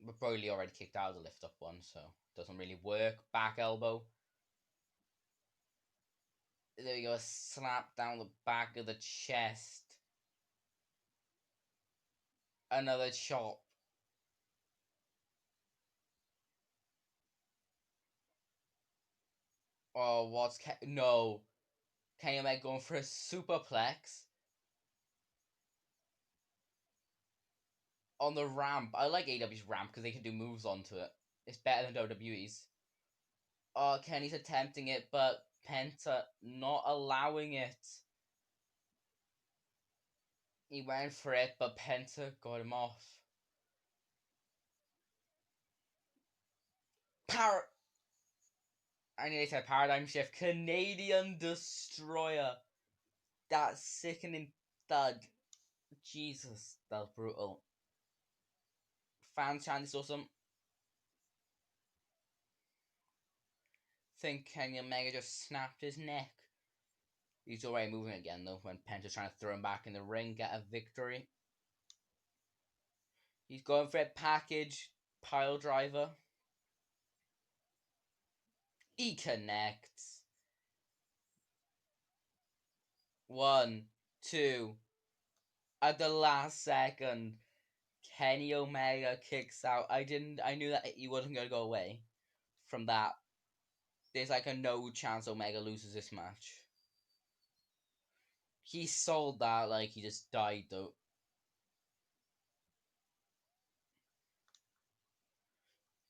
But Brody already kicked out of the lift up one, so it doesn't really work. Back elbow. There we go, a slap down the back of the chest. Another chop. Oh, no. Kenny Omega going for a superplex on the ramp. I like AEW's ramp because they can do moves onto it. It's better than WWE's. Oh, Kenny's attempting it, but Penta not allowing it. He went for it, but Penta got him off. I need to say paradigm shift. Canadian Destroyer. That sickening thud. Jesus, that's brutal. Fans chanting this awesome. Think Kenny Omega just snapped his neck. He's already moving again though when Penta's trying to throw him back in the ring, get a victory. He's going for a package pile driver. He connects. 1, 2. At the last second, Kenny Omega kicks out. I knew that he wasn't gonna go away from that. There's like a no chance Omega loses this match. He sold that like he just died though.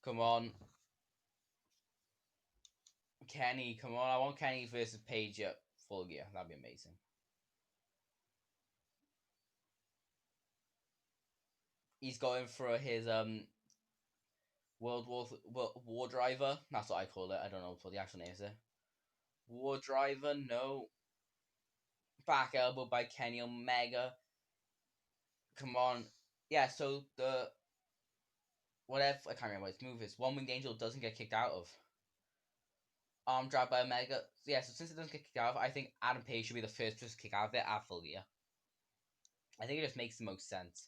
Come on. Kenny, come on. I want Kenny versus Page at Full Gear. That'd be amazing. He's going for his War Driver. That's what I call it. I don't know what the actual name is. War Driver, no. Back elbow by Kenny Omega. Come on. Yeah, so the whatever, I can't remember what its move is. One Winged Angel doesn't get kicked out of. Arm drag by Omega. Yeah, so since it doesn't get kicked out of, I think Adam Page should be the first person to kick out of it at Full Gear. I think it just makes the most sense.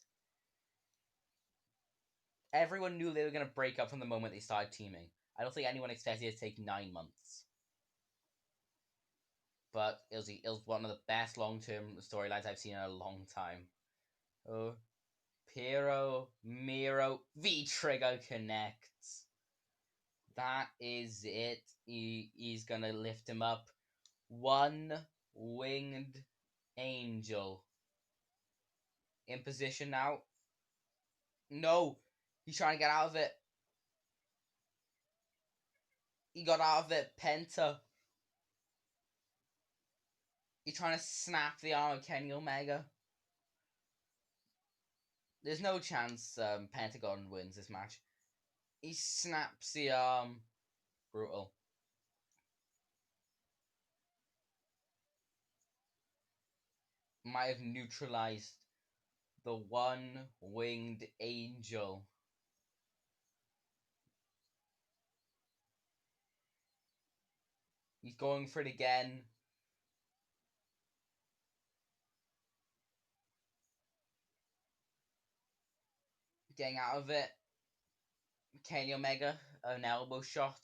Everyone knew they were going to break up from the moment they started teaming. I don't think anyone expected it to take 9 months. But it was one of the best long-term storylines I've seen in a long time. Oh, Piero Miro V-Trigger connects. That is it. He's gonna lift him up. One Winged Angel. In position now. No! He's trying to get out of it. He got out of it. Penta. He's trying to snap the arm of Kenny Omega. There's no chance Pentagon wins this match. He snaps the arm. Brutal. Might have neutralized the One Winged Angel. He's going for it again. Getting out of it. Kenny Omega, an elbow shot.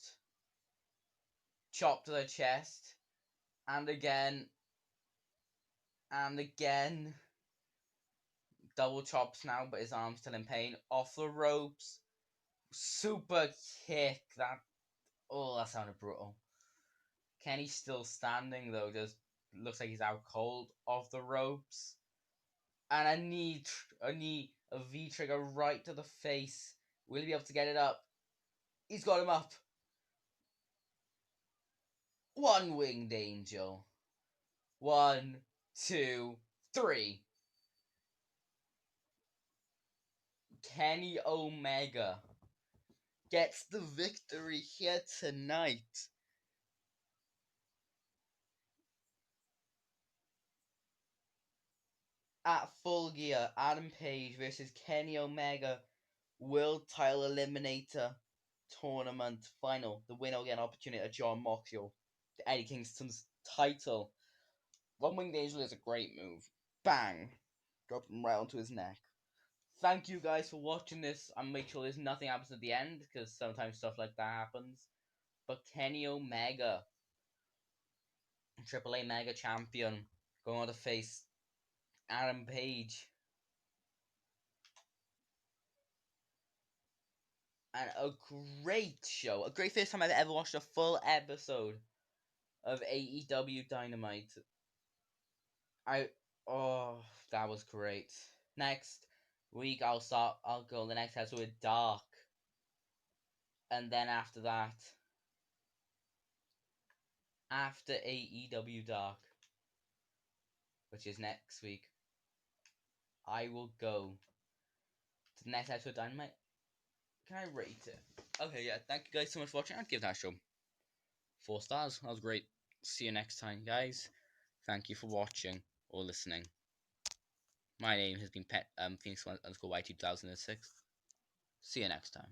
Chop to the chest. And again. And again. Double chops now, but his arm's still in pain. Off the ropes. Super kick. That sounded brutal. Kenny's still standing though, just looks like he's out cold. Off the ropes. And a V trigger right to the face. Will he be able to get it up? He's got him up. One Winged Angel. 1, 2, 3. Kenny Omega gets the victory here tonight. At Full Gear, Adam Page versus Kenny Omega World Title Eliminator Tournament Final. The winner will get an opportunity at John Moxley, Eddie Kingston's title. One Winged Angel is a great move. Bang! Drop him right onto his neck. Thank you guys for watching this. And make sure there's nothing happens at the end, because sometimes stuff like that happens. But Kenny Omega AAA Mega Champion, going on to face Adam Page. And a great show. A great first time I've ever watched a full episode of AEW Dynamite. I oh that was great. Next week I'll go the next episode with Dark. And then after that, after AEW Dark, which is next week, I will go to the next episode of Dynamite. Can I rate it? Okay, yeah, thank you guys so much for watching. I'd give that show 4 stars. That was great. See you next time, guys. Thank you for watching or listening. My name has been Phoenix_Y2006. See you next time.